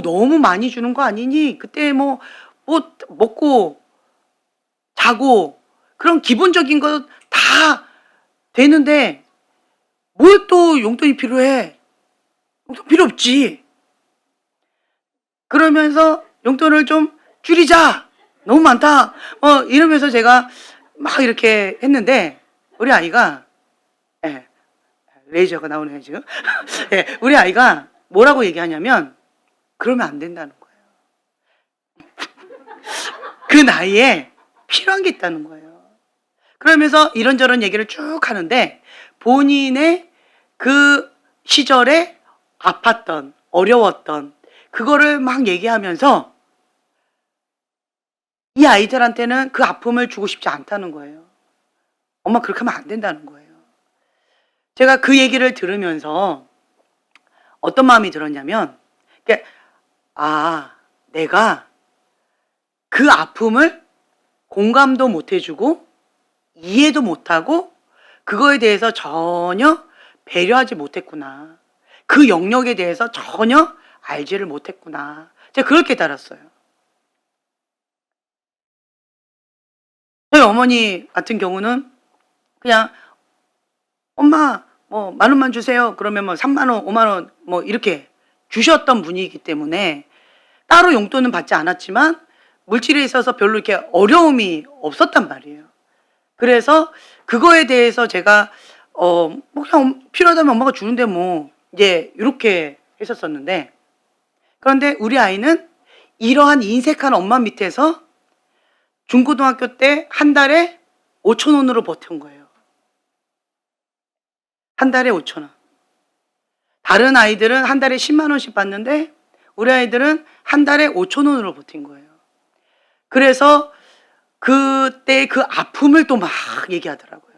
너무 많이 주는 거 아니니? 그때 뭐 먹고 자고 그런 기본적인 거 다 되는데 뭘 또 용돈이 필요해? 용돈 필요 없지. 그러면서 용돈을 좀 줄이자. 너무 많다. 이러면서 제가 막 이렇게 했는데 우리 아이가 레이저가 나오네요 지금. 우리 아이가 뭐라고 얘기하냐면 그러면 안 된다는 거예요. 그 나이에 필요한 게 있다는 거예요. 그러면서 이런저런 얘기를 쭉 하는데 본인의 그 시절에 아팠던 어려웠던 그거를 막 얘기하면서 이 아이들한테는 그 아픔을 주고 싶지 않다는 거예요. 엄마 그렇게 하면 안 된다는 거예요. 제가 그 얘기를 들으면서 어떤 마음이 들었냐면 내가 그 아픔을 공감도 못 해주고 이해도 못하고 그거에 대해서 전혀 배려하지 못했구나. 그 영역에 대해서 전혀 알지를 못했구나. 제가 그걸 깨달았어요. 저희 어머니 같은 경우는 그냥 엄마 뭐 10,000원만 주세요. 그러면 뭐 30,000원, 50,000원 뭐 이렇게 주셨던 분이기 때문에 따로 용돈은 받지 않았지만 물질에 있어서 별로 이렇게 어려움이 없었단 말이에요. 그래서 그거에 대해서 제가 뭐 그냥 필요하다면 엄마가 주는데 뭐 이제 이렇게 했었었는데, 그런데 우리 아이는 이러한 인색한 엄마 밑에서 중고등학교 때 한 달에 5,000원으로 버틴 거예요. 한 달에 5,000원. 다른 아이들은 한 달에 10만 원씩 받는데 우리 아이들은 한 달에 5,000원으로 버틴 거예요. 그래서 그때 그 아픔을 또 막 얘기하더라고요.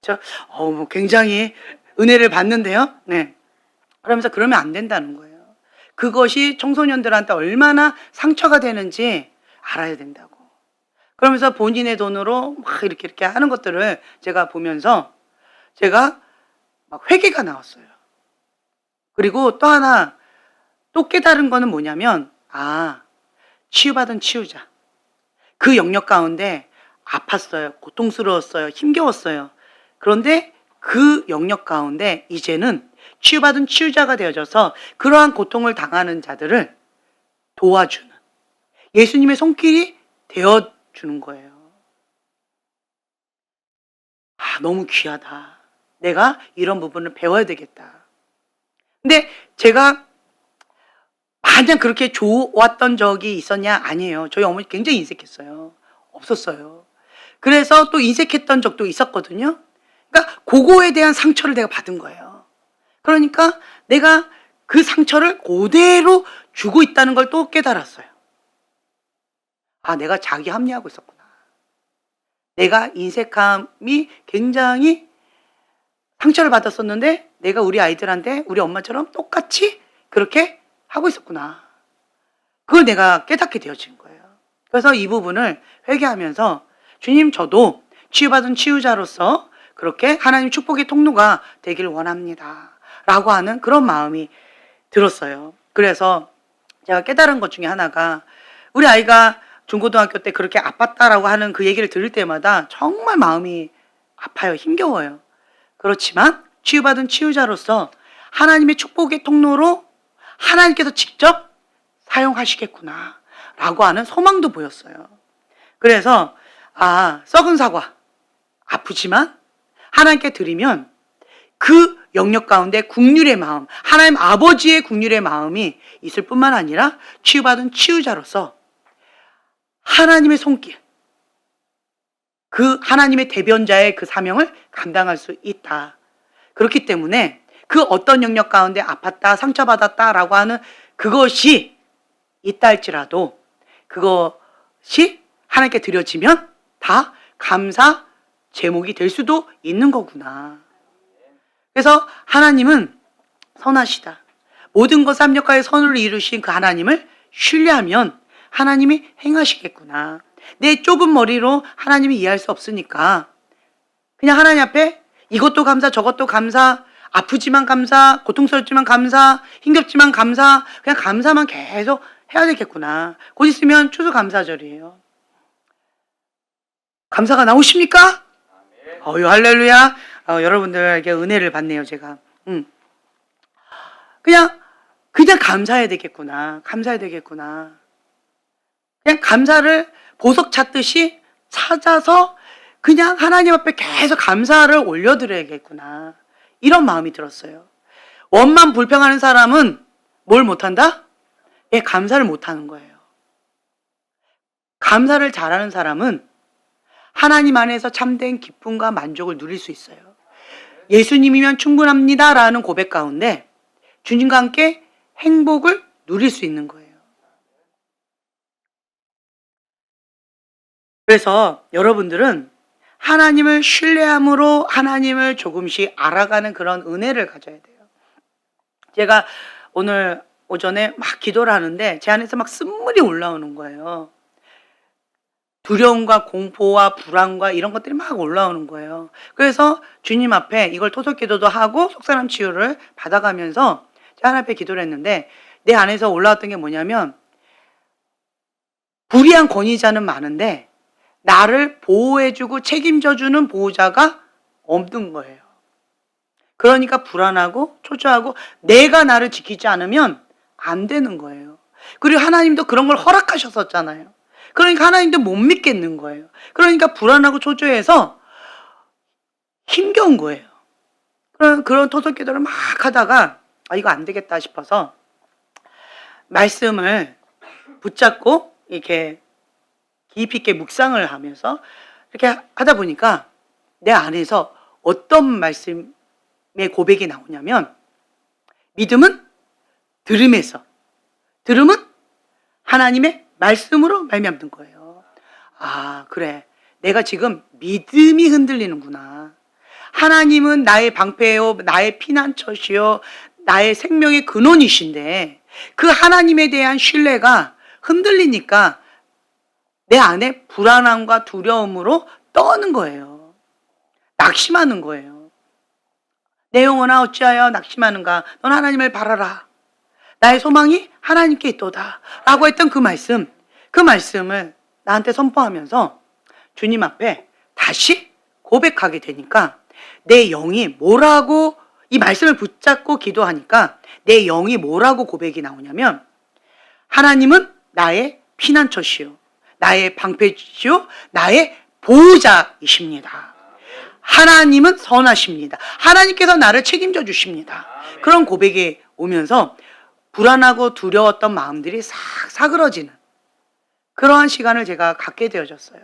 그렇죠? 뭐 굉장히 은혜를 받는데요. 네. 그러면서 그러면 안 된다는 거예요. 그것이 청소년들한테 얼마나 상처가 되는지 알아야 된다고. 그러면서 본인의 돈으로 막 이렇게 하는 것들을 제가 보면서 제가 막 회개가 나왔어요. 그리고 또 하나 또 깨달은 거는 뭐냐면 치유받은 치유자. 그 영역 가운데 아팠어요. 고통스러웠어요. 힘겨웠어요. 그런데 그 영역 가운데 이제는 치유받은 치유자가 되어져서 그러한 고통을 당하는 자들을 도와주는 예수님의 손길이 되어주는 거예요. 너무 귀하다. 내가 이런 부분을 배워야 되겠다. 근데 제가 마냥 그렇게 좋았던 적이 있었냐? 아니에요. 저희 어머니 굉장히 인색했어요. 없었어요. 그래서 또 인색했던 적도 있었거든요. 그러니까 그거에 대한 상처를 내가 받은 거예요. 그러니까 내가 그 상처를 그대로 주고 있다는 걸 또 깨달았어요. 내가 자기 합리하고 있었구나. 내가 인색함이 굉장히 상처를 받았었는데 내가 우리 아이들한테 우리 엄마처럼 똑같이 그렇게 하고 있었구나. 그걸 내가 깨닫게 되어진 거예요. 그래서 이 부분을 회개하면서 주님, 저도 치유받은 치유자로서 그렇게 하나님 축복의 통로가 되길 원합니다 라고 하는 그런 마음이 들었어요. 그래서 제가 깨달은 것 중에 하나가 우리 아이가 중고등학교 때 그렇게 아팠다라고 하는 그 얘기를 들을 때마다 정말 마음이 아파요. 힘겨워요. 그렇지만 치유받은 치유자로서 하나님의 축복의 통로로 하나님께서 직접 사용하시겠구나 라고 하는 소망도 보였어요. 그래서 썩은 사과 아프지만 하나님께 드리면 그 영역 가운데 긍휼의 마음, 하나님 아버지의 긍휼의 마음이 있을 뿐만 아니라 치유받은 치유자로서 하나님의 손길, 그 하나님의 대변자의 그 사명을 감당할 수 있다. 그렇기 때문에 그 어떤 영역 가운데 아팠다, 상처받았다라고 하는 그것이 있다 할지라도 그것이 하나님께 드려지면 다 감사 제목이 될 수도 있는 거구나. 그래서 하나님은 선하시다. 모든 것 합력하여 선을 이루신 그 하나님을 신뢰하면 하나님이 행하시겠구나. 내 좁은 머리로 하나님이 이해할 수 없으니까 그냥 하나님 앞에 이것도 감사 저것도 감사, 아프지만 감사, 고통스럽지만 감사, 힘겹지만 감사, 그냥 감사만 계속 해야 되겠구나. 곧 있으면 추수감사절이에요. 감사가 나오십니까? 할렐루야. 여러분들에게 은혜를 받네요, 제가. 그냥 감사해야 되겠구나. 감사해야 되겠구나. 그냥 감사를 보석 찾듯이 찾아서 그냥 하나님 앞에 계속 감사를 올려드려야겠구나. 이런 마음이 들었어요. 원만 불평하는 사람은 뭘 못한다? 감사를 못하는 거예요. 감사를 잘하는 사람은 하나님 안에서 참된 기쁨과 만족을 누릴 수 있어요. 예수님이면 충분합니다라는 고백 가운데 주님과 함께 행복을 누릴 수 있는 거예요. 그래서 여러분들은 하나님을 신뢰함으로 하나님을 조금씩 알아가는 그런 은혜를 가져야 돼요. 제가 오늘 오전에 막 기도를 하는데 제 안에서 막 쓴물이 올라오는 거예요. 두려움과 공포와 불안과 이런 것들이 막 올라오는 거예요. 그래서 주님 앞에 이걸 토속 기도도 하고 속사람 치유를 받아가면서 제 하나님 앞에 기도를 했는데 내 안에서 올라왔던 게 뭐냐면 불의한 권위자는 많은데 나를 보호해주고 책임져주는 보호자가 없는 거예요. 그러니까 불안하고 초조하고 내가 나를 지키지 않으면 안 되는 거예요. 그리고 하나님도 그런 걸 허락하셨었잖아요. 그러니까 하나님도 못 믿겠는 거예요. 그러니까 불안하고 초조해서 힘겨운 거예요. 그런 토속 기도를 막 하다가 이거 안 되겠다 싶어서 말씀을 붙잡고 이렇게 깊이 있게 묵상을 하면서 이렇게 하다 보니까 내 안에서 어떤 말씀의 고백이 나오냐면 믿음은 들음에서, 들음은 하나님의 말씀으로 말미암는 거예요. 그래. 내가 지금 믿음이 흔들리는구나. 하나님은 나의 방패요, 나의 피난처시요, 나의 생명의 근원이신데 그 하나님에 대한 신뢰가 흔들리니까 내 안에 불안함과 두려움으로 떠는 거예요. 낙심하는 거예요. 내 영혼아 어찌하여 낙심하는가? 넌 하나님을 바라라. 나의 소망이 하나님께 있도다. 라고 했던 그 말씀을 나한테 선포하면서 주님 앞에 다시 고백하게 되니까 내 영이 뭐라고 이 말씀을 붙잡고 기도하니까 내 영이 뭐라고 고백이 나오냐면 하나님은 나의 피난처시요, 나의 방패시요, 나의 보호자이십니다. 하나님은 선하십니다. 하나님께서 나를 책임져 주십니다. 그런 고백이 오면서 불안하고 두려웠던 마음들이 싹 사그러지는 그러한 시간을 제가 갖게 되어졌어요.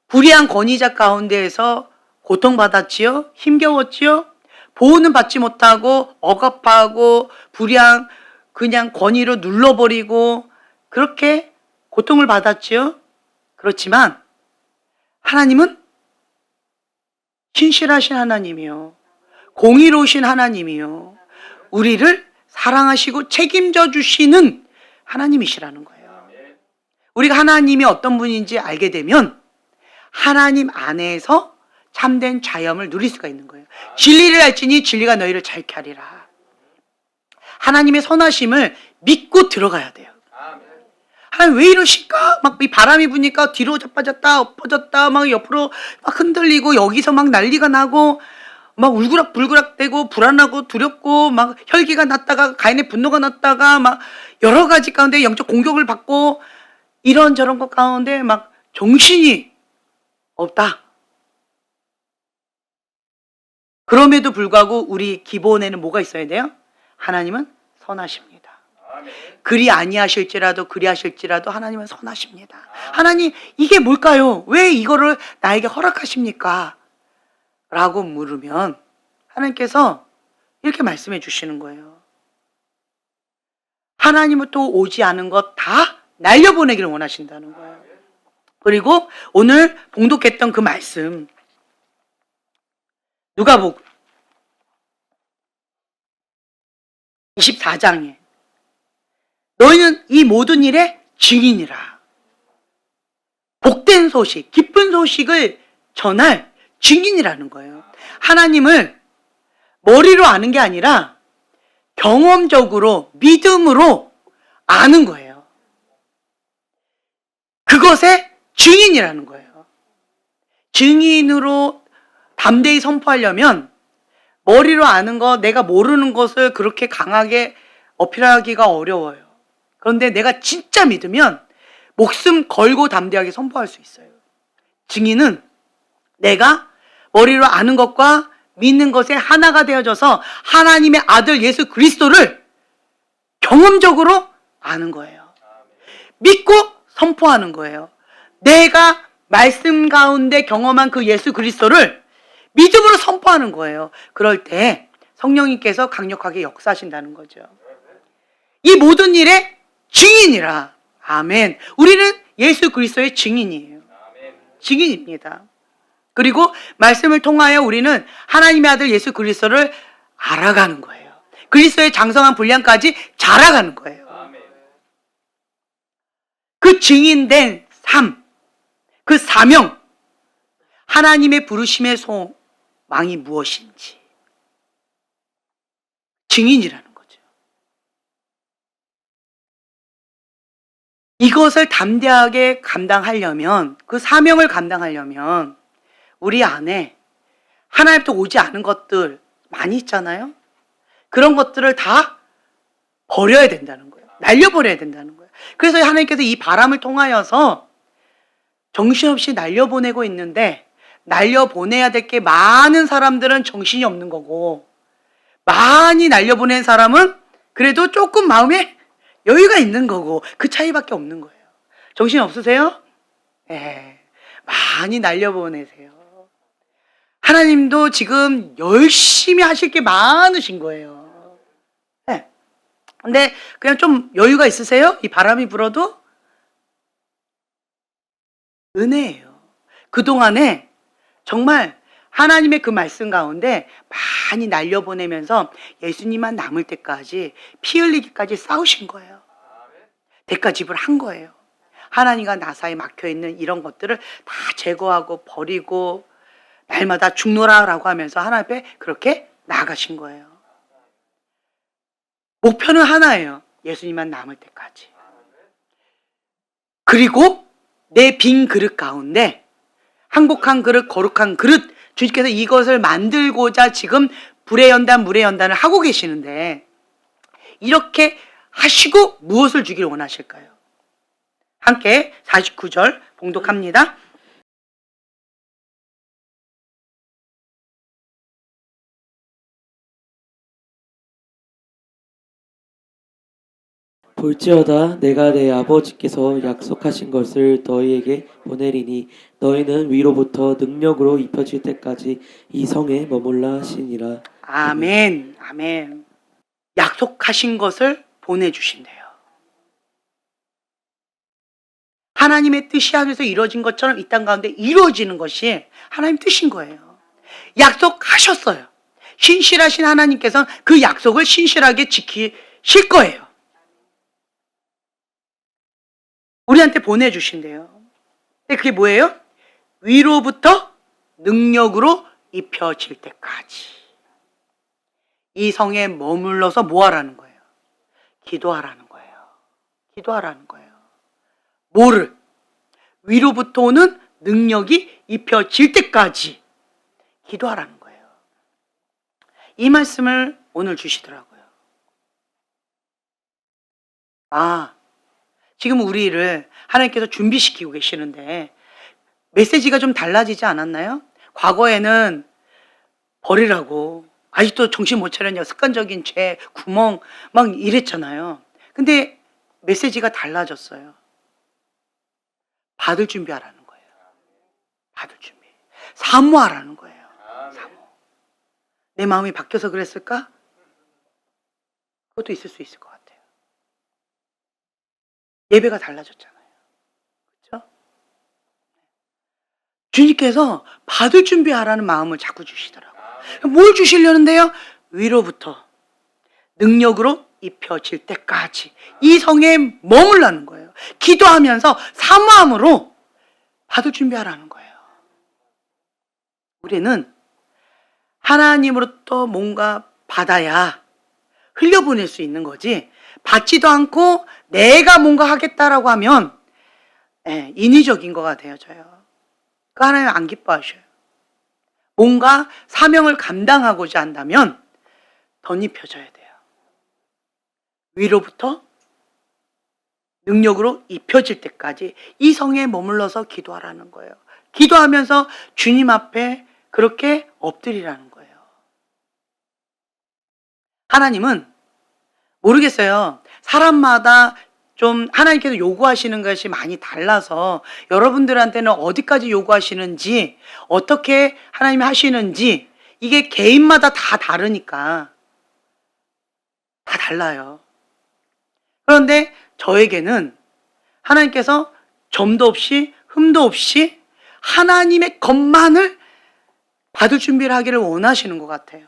불의한 권위자 가운데에서 고통받았지요? 힘겨웠지요? 보호는 받지 못하고 억압하고 불의한 그냥 권위로 눌러버리고 그렇게 고통을 받았지요? 그렇지만 하나님은 신실하신 하나님이요, 공의로우신 하나님이요, 우리를 사랑하시고 책임져 주시는 하나님이시라는 거예요. 우리가 하나님이 어떤 분인지 알게 되면 하나님 안에서 참된 자유함을 누릴 수가 있는 거예요. 진리를 알지니 진리가 너희를 자유케 하리라. 하나님의 선하심을 믿고 들어가야 돼요. 하나님 왜 이러실까? 막 이 바람이 부니까 뒤로 자빠졌다 엎어졌다 막 옆으로 막 흔들리고 여기서 막 난리가 나고 막 울그락불그락대고 불안하고 두렵고 막 혈기가 났다가 가인의 분노가 났다가 막 여러 가지 가운데 영적 공격을 받고 이런저런 것 가운데 막 정신이 없다. 그럼에도 불구하고 우리 기본에는 뭐가 있어야 돼요? 하나님은 선하십니다. 그리 아니하실지라도 하나님은 선하십니다. 하나님 이게 뭘까요? 왜 이거를 나에게 허락하십니까? 라고 물으면 하나님께서 이렇게 말씀해 주시는 거예요. 하나님은 또 오지 않은 것 다 날려보내기를 원하신다는 거예요. 그리고 오늘 봉독했던 그 말씀 누가복음 24장에 너희는 이 모든 일의 증인이라. 복된 소식, 기쁜 소식을 전할 증인이라는 거예요. 하나님을 머리로 아는 게 아니라 경험적으로 믿음으로 아는 거예요. 그것의 증인이라는 거예요. 증인으로 담대히 선포하려면 머리로 아는 거, 내가 모르는 것을 그렇게 강하게 어필하기가 어려워요. 그런데 내가 진짜 믿으면 목숨 걸고 담대하게 선포할 수 있어요. 증인은 내가 머리로 아는 것과 믿는 것에 하나가 되어져서 하나님의 아들 예수 그리스도를 경험적으로 아는 거예요. 믿고 선포하는 거예요. 내가 말씀 가운데 경험한 그 예수 그리스도를 믿음으로 선포하는 거예요. 그럴 때 성령님께서 강력하게 역사하신다는 거죠. 이 모든 일의 증인이라. 아멘. 우리는 예수 그리스도의 증인이에요. 증인입니다. 그리고 말씀을 통하여 우리는 하나님의 아들 예수 그리스도를 알아가는 거예요. 그리스도의 장성한 분량까지 자라가는 거예요. 그 증인된 삶, 그 사명, 하나님의 부르심의 소망이 무엇인지 증인이라는 거죠. 이것을 담대하게 감당하려면, 그 사명을 감당하려면 우리 안에 하나님부터 오지 않은 것들 많이 있잖아요. 그런 것들을 다 버려야 된다는 거예요. 날려버려야 된다는 거예요. 그래서 하나님께서 이 바람을 통하여서 정신없이 날려보내고 있는데, 날려보내야 될 게 많은 사람들은 정신이 없는 거고, 많이 날려보낸 사람은 그래도 조금 마음에 여유가 있는 거고, 그 차이밖에 없는 거예요. 정신 없으세요? 네, 많이 날려보내세요. 하나님도 지금 열심히 하실 게 많으신 거예요. 네. 근데 그냥 좀 여유가 있으세요? 이 바람이 불어도? 은혜예요. 그동안에 정말 하나님의 그 말씀 가운데 많이 날려보내면서 예수님만 남을 때까지 피 흘리기까지 싸우신 거예요. 대가 지불한 거예요. 하나님과 나 사이에 막혀있는 이런 것들을 다 제거하고 버리고 날마다 죽노라라고 하면서 하나님 앞에 그렇게 나아가신 거예요. 목표는 하나예요. 예수님만 남을 때까지. 그리고 내 빈 그릇 가운데 항복한 그릇, 거룩한 그릇, 주님께서 이것을 만들고자 지금 불의 연단, 물의 연단을 하고 계시는데, 이렇게 하시고 무엇을 주기를 원하실까요? 함께 49절 봉독합니다. 볼지어다 내가 내 아버지께서 약속하신 것을 너희에게 보내리니 너희는 위로부터 능력으로 입혀질 때까지 이 성에 머물라 하시니라. 아멘, 아멘. 약속하신 것을 보내주신대요. 하나님의 뜻이 하늘에서 이루어진 것처럼 이 땅 가운데 이루어지는 것이 하나님 뜻인 거예요. 약속하셨어요. 신실하신 하나님께서는 그 약속을 신실하게 지키실 거예요. 우리한테 보내주신대요. 근데 그게 뭐예요? 위로부터 능력으로 입혀질 때까지. 이 성에 머물러서 뭐 하라는 거예요? 기도하라는 거예요. 기도하라는 거예요. 뭐를? 위로부터 오는 능력이 입혀질 때까지 기도하라는 거예요. 이 말씀을 오늘 주시더라고요. 지금 우리를 하나님께서 준비시키고 계시는데 메시지가 좀 달라지지 않았나요? 과거에는 버리라고 아직도 정신 못 차렸냐, 습관적인 죄, 구멍 막 이랬잖아요. 근데 메시지가 달라졌어요. 받을 준비하라는 거예요. 받을 준비. 사모하라는 거예요. 사모. 내 마음이 바뀌어서 그랬을까? 그것도 있을 수 있을 것 같아요. 예배가 달라졌잖아요. 그렇죠? 주님께서 받을 준비하라는 마음을 자꾸 주시더라고요. 뭘 주시려는데요? 위로부터 능력으로 입혀질 때까지 이 성에 머물라는 거예요. 기도하면서 사모함으로 받을 준비하라는 거예요. 우리는 하나님으로부터 뭔가 받아야 흘려보낼 수 있는 거지, 받지도 않고 내가 뭔가 하겠다라고 하면 인위적인 것 같아요. 저요. 그 하나님 안 기뻐하셔요. 뭔가 사명을 감당하고자 한다면 덧입혀져야 돼요. 위로부터 능력으로 입혀질 때까지 이 성에 머물러서 기도하라는 거예요. 기도하면서 주님 앞에 그렇게 엎드리라는 거예요. 하나님은 모르겠어요. 사람마다 좀 하나님께서 요구하시는 것이 많이 달라서 여러분들한테는 어디까지 요구하시는지, 어떻게 하나님이 하시는지 이게 개인마다 다 다르니까 다 달라요. 그런데 저에게는 하나님께서 점도 없이 흠도 없이 하나님의 것만을 받을 준비를 하기를 원하시는 것 같아요.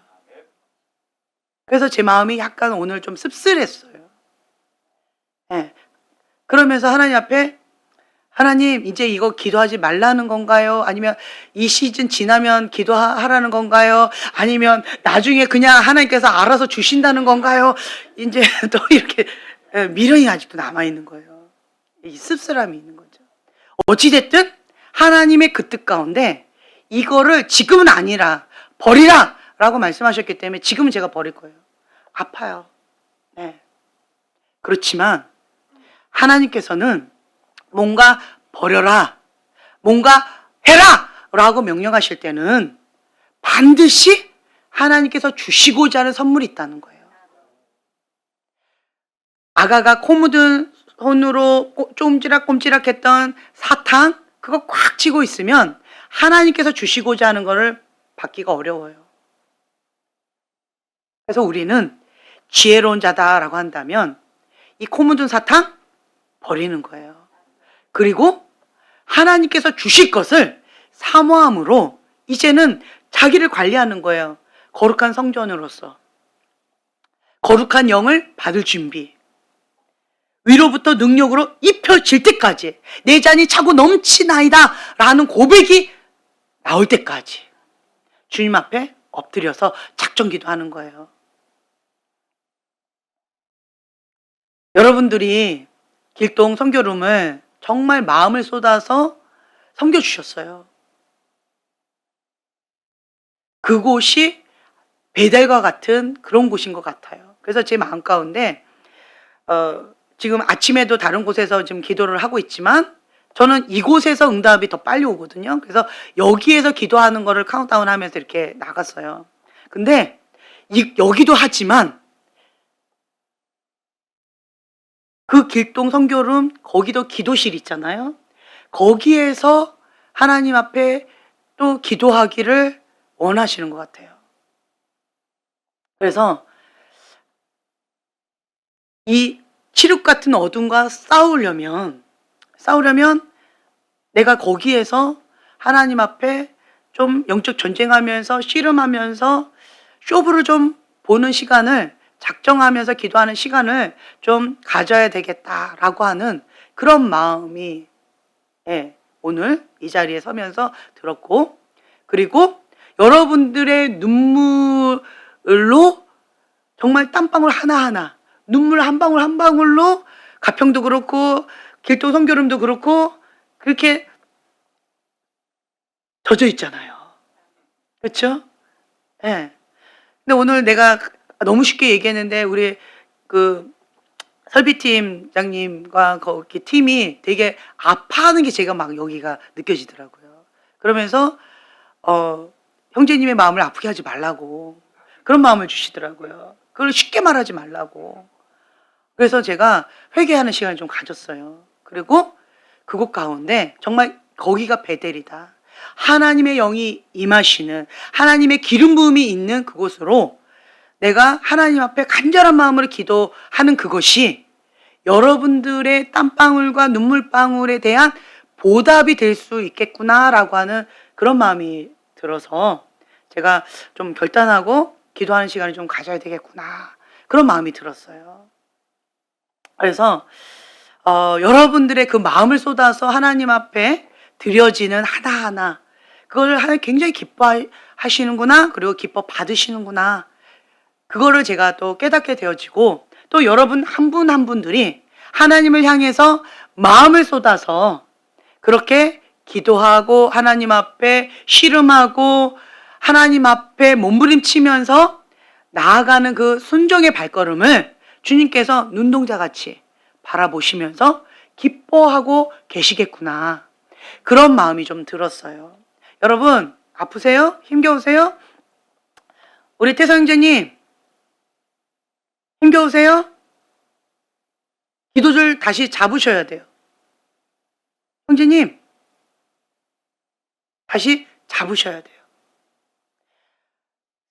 그래서 제 마음이 약간 오늘 좀 씁쓸했어요. 그러면서 하나님 앞에, 하나님 이제 이거 기도하지 말라는 건가요? 아니면 이 시즌 지나면 기도하라는 건가요? 아니면 나중에 그냥 하나님께서 알아서 주신다는 건가요? 이제 또 이렇게 미련이 아직도 남아있는 거예요. 이 씁쓸함이 있는 거죠. 어찌됐든 하나님의 그 뜻 가운데 이거를 지금은 아니라 버리라 라고 말씀하셨기 때문에 지금은 제가 버릴 거예요. 아파요. 그렇지만 하나님께서는 뭔가 버려라, 뭔가 해라 라고 명령하실 때는 반드시 하나님께서 주시고자 하는 선물이 있다는 거예요. 아가가 코 묻은 손으로 꼼지락꼼지락했던 사탕, 그거 꽉 쥐고 있으면 하나님께서 주시고자 하는 거를 받기가 어려워요. 그래서 우리는 지혜로운 자다라고 한다면 이 코 묻은 사탕 버리는 거예요. 그리고 하나님께서 주실 것을 사모함으로 이제는 자기를 관리하는 거예요. 거룩한 성전으로서 거룩한 영을 받을 준비, 위로부터 능력으로 입혀질 때까지, 내 잔이 차고 넘치나이다 라는 고백이 나올 때까지 주님 앞에 엎드려서 작정기도 하는 거예요. 여러분들이 길동 선교룸을 정말 마음을 쏟아서 섬겨주셨어요. 그곳이 베델과 같은 그런 곳인 것 같아요. 그래서 제 마음 가운데 지금 아침에도 다른 곳에서 지금 기도를 하고 있지만 저는 이곳에서 응답이 더 빨리 오거든요. 그래서 여기에서 기도하는 거를 카운트다운 하면서 이렇게 나갔어요. 근데 여기도 하지만 그 길동 선교룸 거기도 기도실 있잖아요. 거기에서 하나님 앞에 또 기도하기를 원하시는 것 같아요. 그래서 이 칠흑 같은 어둠과 싸우려면 내가 거기에서 하나님 앞에 좀 영적 전쟁하면서 씨름하면서 쇼부를 좀 보는 시간을, 작정하면서 기도하는 시간을 좀 가져야 되겠다라고 하는 그런 마음이 오늘 이 자리에 서면서 들었고, 그리고 여러분들의 눈물로 정말 땀방울 하나하나, 눈물 한 방울 한 방울로 가평도 그렇고 길동 선교룸도 그렇고 그렇게 젖어 있잖아요. 그렇죠? 근데 오늘 내가 너무 쉽게 얘기했는데 우리 그 설비팀장님과 거기 팀이 되게 아파하는 게 제가 막 여기가 느껴지더라고요. 그러면서 형제님의 마음을 아프게 하지 말라고 그런 마음을 주시더라고요. 그걸 쉽게 말하지 말라고. 그래서 제가 회개하는 시간을 좀 가졌어요. 그리고 그곳 가운데 정말 거기가 베델이다. 하나님의 영이 임하시는 하나님의 기름 부음이 있는 그곳으로 내가 하나님 앞에 간절한 마음으로 기도하는 그것이 여러분들의 땀방울과 눈물방울에 대한 보답이 될 수 있겠구나라고 하는 그런 마음이 들어서 제가 좀 결단하고 기도하는 시간을 좀 가져야 되겠구나 그런 마음이 들었어요. 그래서 여러분들의 그 마음을 쏟아서 하나님 앞에 드려지는 하나하나 그걸 하나님 굉장히 기뻐하시는구나 그리고 기뻐 받으시는구나 그거를 제가 또 깨닫게 되어지고 또 여러분 한 분 한 분들이 하나님을 향해서 마음을 쏟아서 그렇게 기도하고 하나님 앞에 씨름하고 하나님 앞에 몸부림치면서 나아가는 그 순종의 발걸음을 주님께서 눈동자같이 바라보시면서 기뻐하고 계시겠구나 그런 마음이 좀 들었어요. 여러분 아프세요? 힘겨우세요? 우리 태성 형제님 힘겨우세요? 기도줄 다시 잡으셔야 돼요. 형제님 다시 잡으셔야 돼요.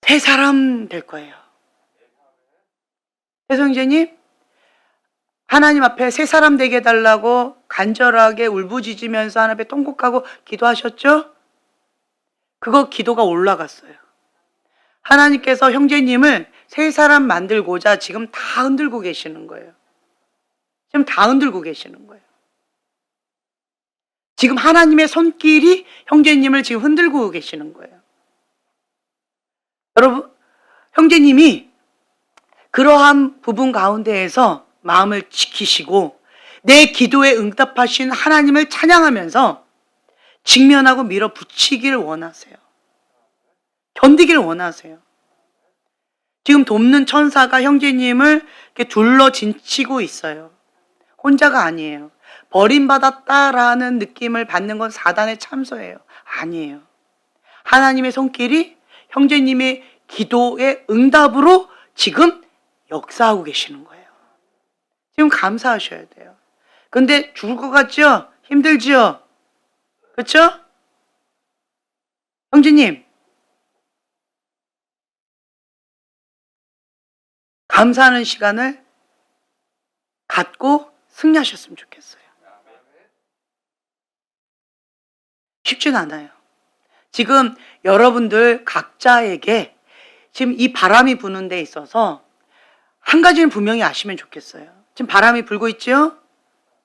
새 사람 될 거예요. 태성 형제님 하나님 앞에 새 사람 되게 해달라고 간절하게 울부짖으면서 하나님 앞에 통곡하고 기도하셨죠? 그거 기도가 올라갔어요. 하나님께서 형제님을 새 사람 만들고자 지금 다 흔들고 계시는 거예요. 지금 다 흔들고 계시는 거예요. 지금 하나님의 손길이 형제님을 지금 흔들고 계시는 거예요. 여러분, 형제님이 그러한 부분 가운데에서 마음을 지키시고 내 기도에 응답하신 하나님을 찬양하면서 직면하고 밀어붙이기를 원하세요. 견디기를 원하세요. 지금 돕는 천사가 형제님을 이렇게 둘러 진치고 있어요. 혼자가 아니에요. 버림받았다라는 느낌을 받는 건 사단의 참소예요. 아니에요. 하나님의 손길이 형제님의 기도의 응답으로 지금 역사하고 계시는 거예요. 지금 감사하셔야 돼요. 근데 죽을 것 같죠? 힘들죠? 그렇죠? 형제님 감사하는 시간을 갖고 승리하셨으면 좋겠어요. 쉽진 않아요. 지금 여러분들 각자에게 지금 이 바람이 부는 데 있어서 한 가지는 분명히 아시면 좋겠어요. 지금 바람이 불고 있죠?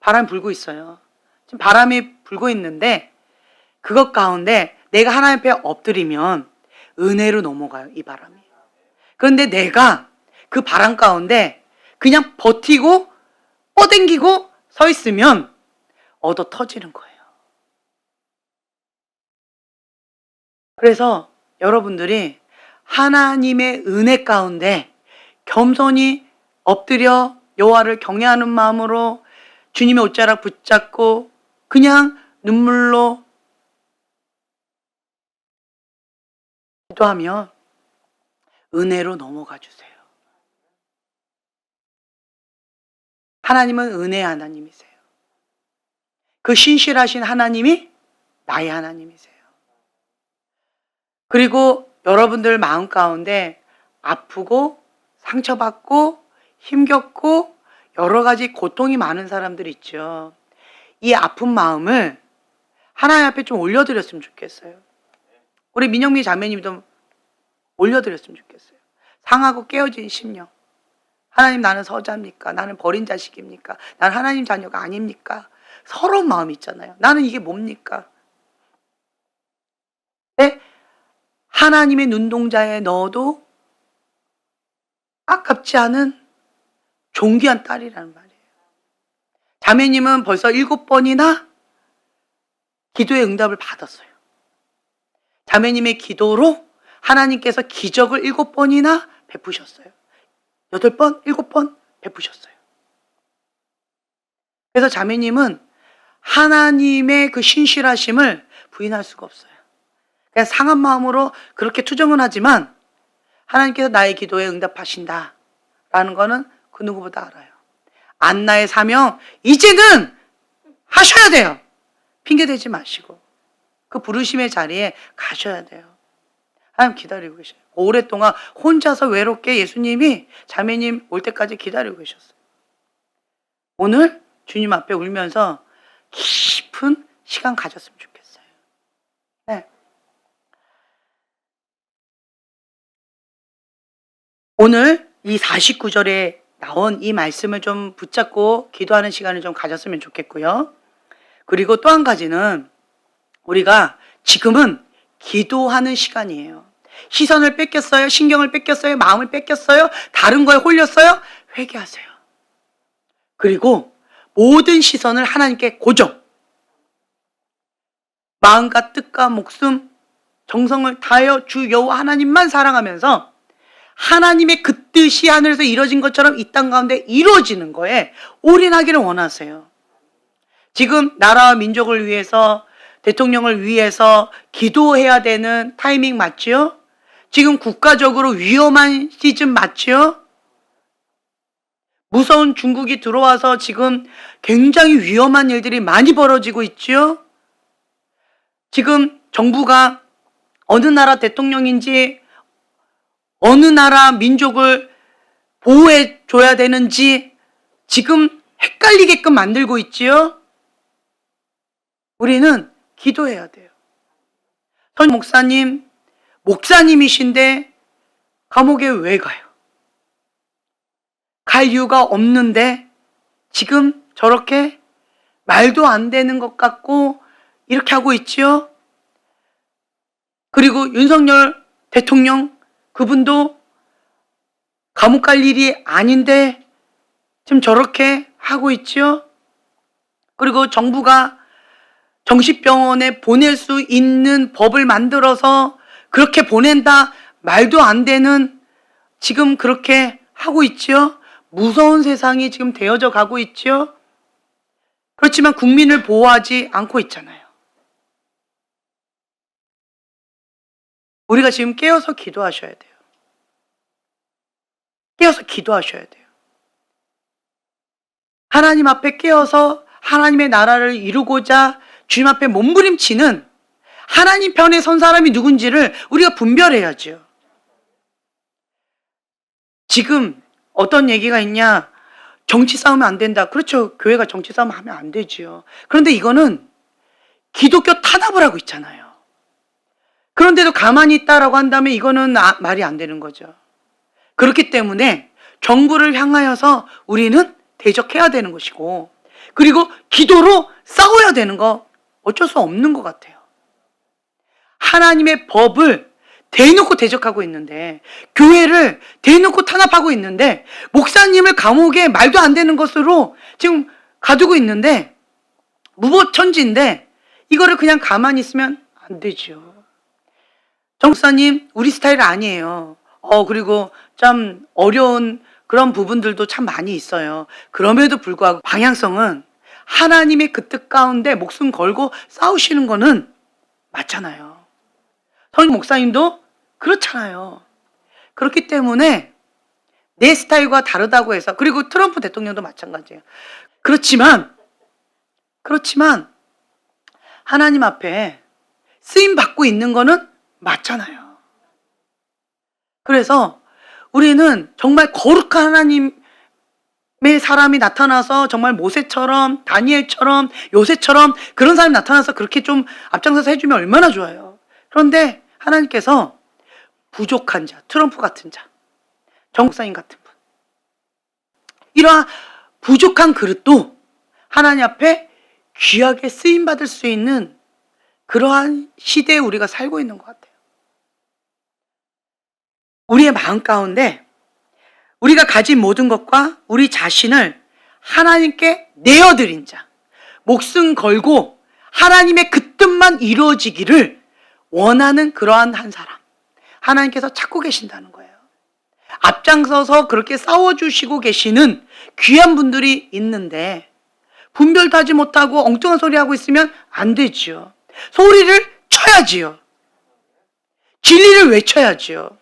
바람이 불고 있어요. 지금 바람이 불고 있는데 그것 가운데 내가 하나님 앞에 엎드리면 은혜로 넘어가요, 이 바람이. 그런데 내가 그 바람 가운데 그냥 버티고 뻗당기고 서 있으면 얻어 터지는 거예요. 그래서 여러분들이 하나님의 은혜 가운데 겸손히 엎드려 여호와를 경외하는 마음으로 주님의 옷자락 붙잡고 그냥 눈물로 기도하면 은혜로 넘어가 주세요. 하나님은 은혜의 하나님이세요. 그 신실하신 하나님이 나의 하나님이세요. 그리고 여러분들 마음 가운데 아프고 상처받고 힘겹고 여러 가지 고통이 많은 사람들 있죠. 이 아픈 마음을 하나님 앞에 좀 올려드렸으면 좋겠어요. 우리 민영미 자매님도 올려드렸으면 좋겠어요. 상하고 깨어진 심령. 하나님 나는 서자입니까? 나는 버린 자식입니까? 나는 하나님 자녀가 아닙니까? 서러운 마음이 있잖아요. 나는 이게 뭡니까? 네? 하나님의 눈동자에 넣어도 아깝지 않은 존귀한 딸이라는 말이에요. 자매님은 벌써 7번이나 기도의 응답을 받았어요. 자매님의 기도로 하나님께서 기적을 7번이나 베푸셨어요. 8번, 7번 베푸셨어요. 그래서 자매님은 하나님의 그 신실하심을 부인할 수가 없어요. 그냥 상한 마음으로 그렇게 투정은 하지만 하나님께서 나의 기도에 응답하신다 라는 거는 그 누구보다 알아요. 안나의 사명 이제는 하셔야 돼요. 핑계대지 마시고 그 부르심의 자리에 가셔야 돼요. 하나님 기다리고 계셔요. 오랫동안 혼자서 외롭게 예수님이 자매님 올 때까지 기다리고 계셨어요. 오늘 주님 앞에 울면서 깊은 시간 가졌으면 좋겠어요. 네. 오늘 이 49절에 나온 이 말씀을 좀 붙잡고 기도하는 시간을 좀 가졌으면 좋겠고요. 그리고 또 한 가지는 우리가 지금은 기도하는 시간이에요. 시선을 뺏겼어요. 신경을 뺏겼어요. 마음을 뺏겼어요. 다른 거에 홀렸어요. 회개하세요. 그리고 모든 시선을 하나님께 고정. 마음과 뜻과 목숨, 정성을 다하여 주 여호와 하나님만 사랑하면서 하나님의 그 뜻이 하늘에서 이루어진 것처럼 이 땅 가운데 이루어지는 거에 올인하기를 원하세요. 지금 나라와 민족을 위해서 대통령을 위해서 기도해야 되는 타이밍 맞죠? 지금 국가적으로 위험한 시즌 맞죠? 무서운 중국이 들어와서 지금 굉장히 위험한 일들이 많이 벌어지고 있죠? 지금 정부가 어느 나라 대통령인지 어느 나라 민족을 보호해 줘야 되는지 지금 헷갈리게끔 만들고 있지요? 우리는 기도해야 돼요. 선 목사님, 목사님이신데 감옥에 왜 가요? 갈 이유가 없는데 지금 저렇게 말도 안 되는 것 같고 이렇게 하고 있지요? 그리고 윤석열 대통령 그분도 감옥 갈 일이 아닌데 지금 저렇게 하고 있지요? 그리고 정부가 정신병원에 보낼 수 있는 법을 만들어서 그렇게 보낸다 말도 안 되는 지금 그렇게 하고 있지요? 무서운 세상이 지금 되어져 가고 있지요? 그렇지만 국민을 보호하지 않고 있잖아요. 우리가 지금 깨어서 기도하셔야 돼요. 깨어서 기도하셔야 돼요. 하나님 앞에 깨어서 하나님의 나라를 이루고자 주님 앞에 몸부림치는 하나님 편에 선 사람이 누군지를 우리가 분별해야죠. 지금 어떤 얘기가 있냐? 정치 싸우면 안 된다. 그렇죠. 교회가 정치 싸움 하면 안 되지요. 그런데 이거는 기독교 탄압을 하고 있잖아요. 그런데도 가만히 있다라고 한다면 이거는 말이 안 되는 거죠. 그렇기 때문에 정부를 향하여서 우리는 대적해야 되는 것이고 그리고 기도로 싸워야 되는 거 어쩔 수 없는 것 같아요. 하나님의 법을 대놓고 대적하고 있는데 교회를 대놓고 탄압하고 있는데 목사님을 감옥에 말도 안 되는 것으로 지금 가두고 있는데 무법천지인데 이거를 그냥 가만히 있으면 안 되죠. 정 목사님 우리 스타일 아니에요. 그리고 참 어려운 그런 부분들도 참 많이 있어요. 그럼에도 불구하고 방향성은 하나님의 그 뜻 가운데 목숨 걸고 싸우시는 거는 맞잖아요. 성 목사님도 그렇잖아요. 그렇기 때문에 내 스타일과 다르다고 해서 그리고 트럼프 대통령도 마찬가지예요. 그렇지만 하나님 앞에 쓰임 받고 있는 거는 맞잖아요. 그래서 우리는 정말 거룩한 하나님의 사람이 나타나서 정말 모세처럼 다니엘처럼 요새처럼 그런 사람이 나타나서 그렇게 좀 앞장서서 해주면 얼마나 좋아요. 그런데 하나님께서 부족한 자, 트럼프 같은 자, 정 목사님 같은 분 이러한 부족한 그릇도 하나님 앞에 귀하게 쓰임받을 수 있는 그러한 시대에 우리가 살고 있는 것 같아요. 우리의 마음 가운데 우리가 가진 모든 것과 우리 자신을 하나님께 내어드린 자, 목숨 걸고 하나님의 그 뜻만 이루어지기를 원하는 그러한 한 사람, 하나님께서 찾고 계신다는 거예요. 앞장서서 그렇게 싸워주시고 계시는 귀한 분들이 있는데 분별도 하지 못하고 엉뚱한 소리 하고 있으면 안 되지요. 소리를 쳐야지요. 진리를 외쳐야지요.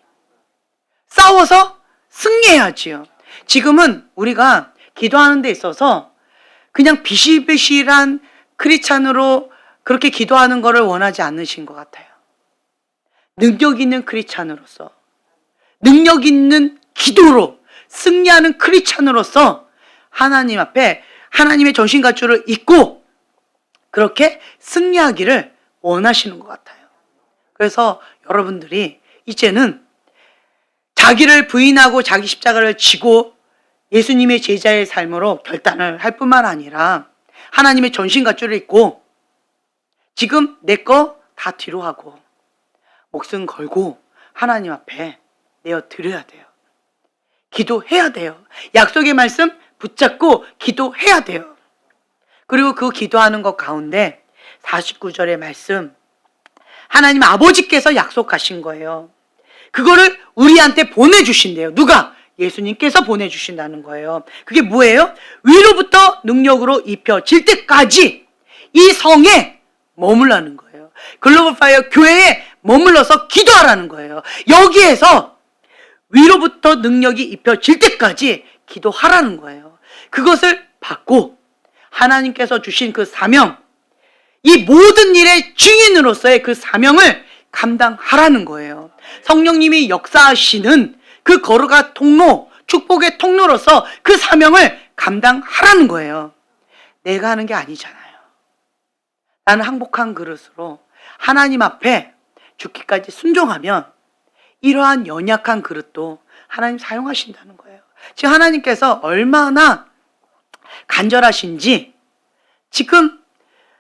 싸워서 승리해야지요. 지금은 우리가 기도하는 데 있어서 그냥 비실비실한 크리스찬으로 그렇게 기도하는 것을 원하지 않으신 것 같아요. 능력 있는 크리스찬으로서, 능력 있는 기도로 승리하는 크리스찬으로서 하나님 앞에 하나님의 전신갑주를 입고 그렇게 승리하기를 원하시는 것 같아요. 그래서 여러분들이 이제는 자기를 부인하고 자기 십자가를 지고 예수님의 제자의 삶으로 결단을 할 뿐만 아니라 하나님의 전신갑주를 입고 지금 내 거 다 뒤로 하고 목숨 걸고 하나님 앞에 내어 드려야 돼요. 기도해야 돼요. 약속의 말씀 붙잡고 기도해야 돼요. 그리고 그 기도하는 것 가운데 49절의 말씀, 하나님 아버지께서 약속하신 거예요. 그거를 우리한테 보내주신대요. 누가? 예수님께서 보내주신다는 거예요. 그게 뭐예요? 위로부터 능력으로 입혀질 때까지 이 성에 머물라는 거예요. 글로벌 파이어 교회에 머물러서 기도하라는 거예요. 여기에서 위로부터 능력이 입혀질 때까지 기도하라는 거예요. 그것을 받고 하나님께서 주신 그 사명, 이 모든 일의 증인으로서의 그 사명을 감당하라는 거예요. 성령님이 역사하시는 그 거룩한 통로, 축복의 통로로서 그 사명을 감당하라는 거예요. 내가 하는 게 아니잖아요. 나는 항복한 그릇으로 하나님 앞에 죽기까지 순종하면 이러한 연약한 그릇도 하나님 사용하신다는 거예요. 지금 하나님께서 얼마나 간절하신지 지금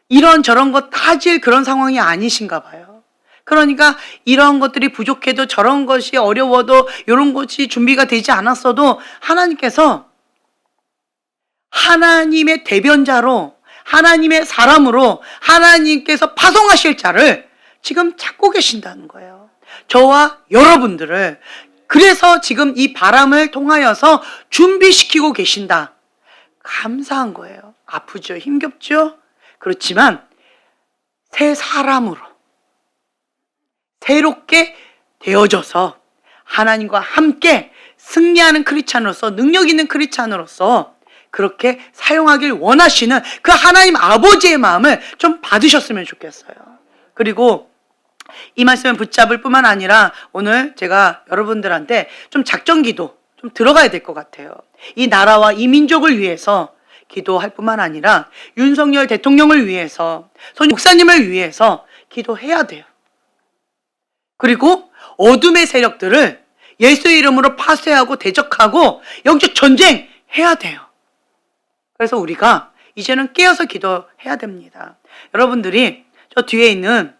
이런 저런 것 따질 그런 상황이 아니신가 봐요. 그러니까 이런 것들이 부족해도 저런 것이 어려워도 이런 것이 준비가 되지 않았어도 하나님께서 하나님의 대변자로 하나님의 사람으로 하나님께서 파송하실 자를 지금 찾고 계신다는 거예요. 저와 여러분들을 그래서 지금 이 바람을 통하여서 준비시키고 계신다. 감사한 거예요. 아프죠? 힘겹죠? 그렇지만 새 사람으로 새롭게 되어져서 하나님과 함께 승리하는 크리스찬으로서 능력 있는 크리스찬으로서 그렇게 사용하길 원하시는 그 하나님 아버지의 마음을 좀 받으셨으면 좋겠어요. 그리고 이 말씀을 붙잡을 뿐만 아니라 오늘 제가 여러분들한테 좀 작전기도 좀 들어가야 될 것 같아요. 이 나라와 이 민족을 위해서 기도할 뿐만 아니라 윤석열 대통령을 위해서 손 목사님을 위해서 기도해야 돼요. 그리고 어둠의 세력들을 예수의 이름으로 파쇄하고 대적하고 영적 전쟁 해야 돼요. 그래서 우리가 이제는 깨어서 기도해야 됩니다. 여러분들이 저 뒤에 있는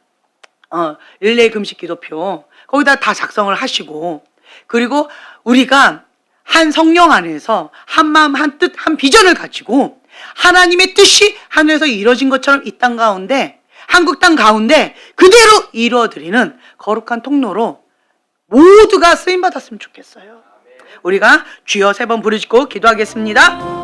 릴레이 금식 기도표 거기다 다 작성을 하시고 그리고 우리가 한 성령 안에서 한 마음 한 뜻 한 비전을 가지고 하나님의 뜻이 하늘에서 이루어진 것처럼 이 땅 가운데 한국 땅 가운데 그대로 이루어드리는 거룩한 통로로 모두가 쓰임받았으면 좋겠어요. 우리가 주여 3번 부르짖고 기도하겠습니다.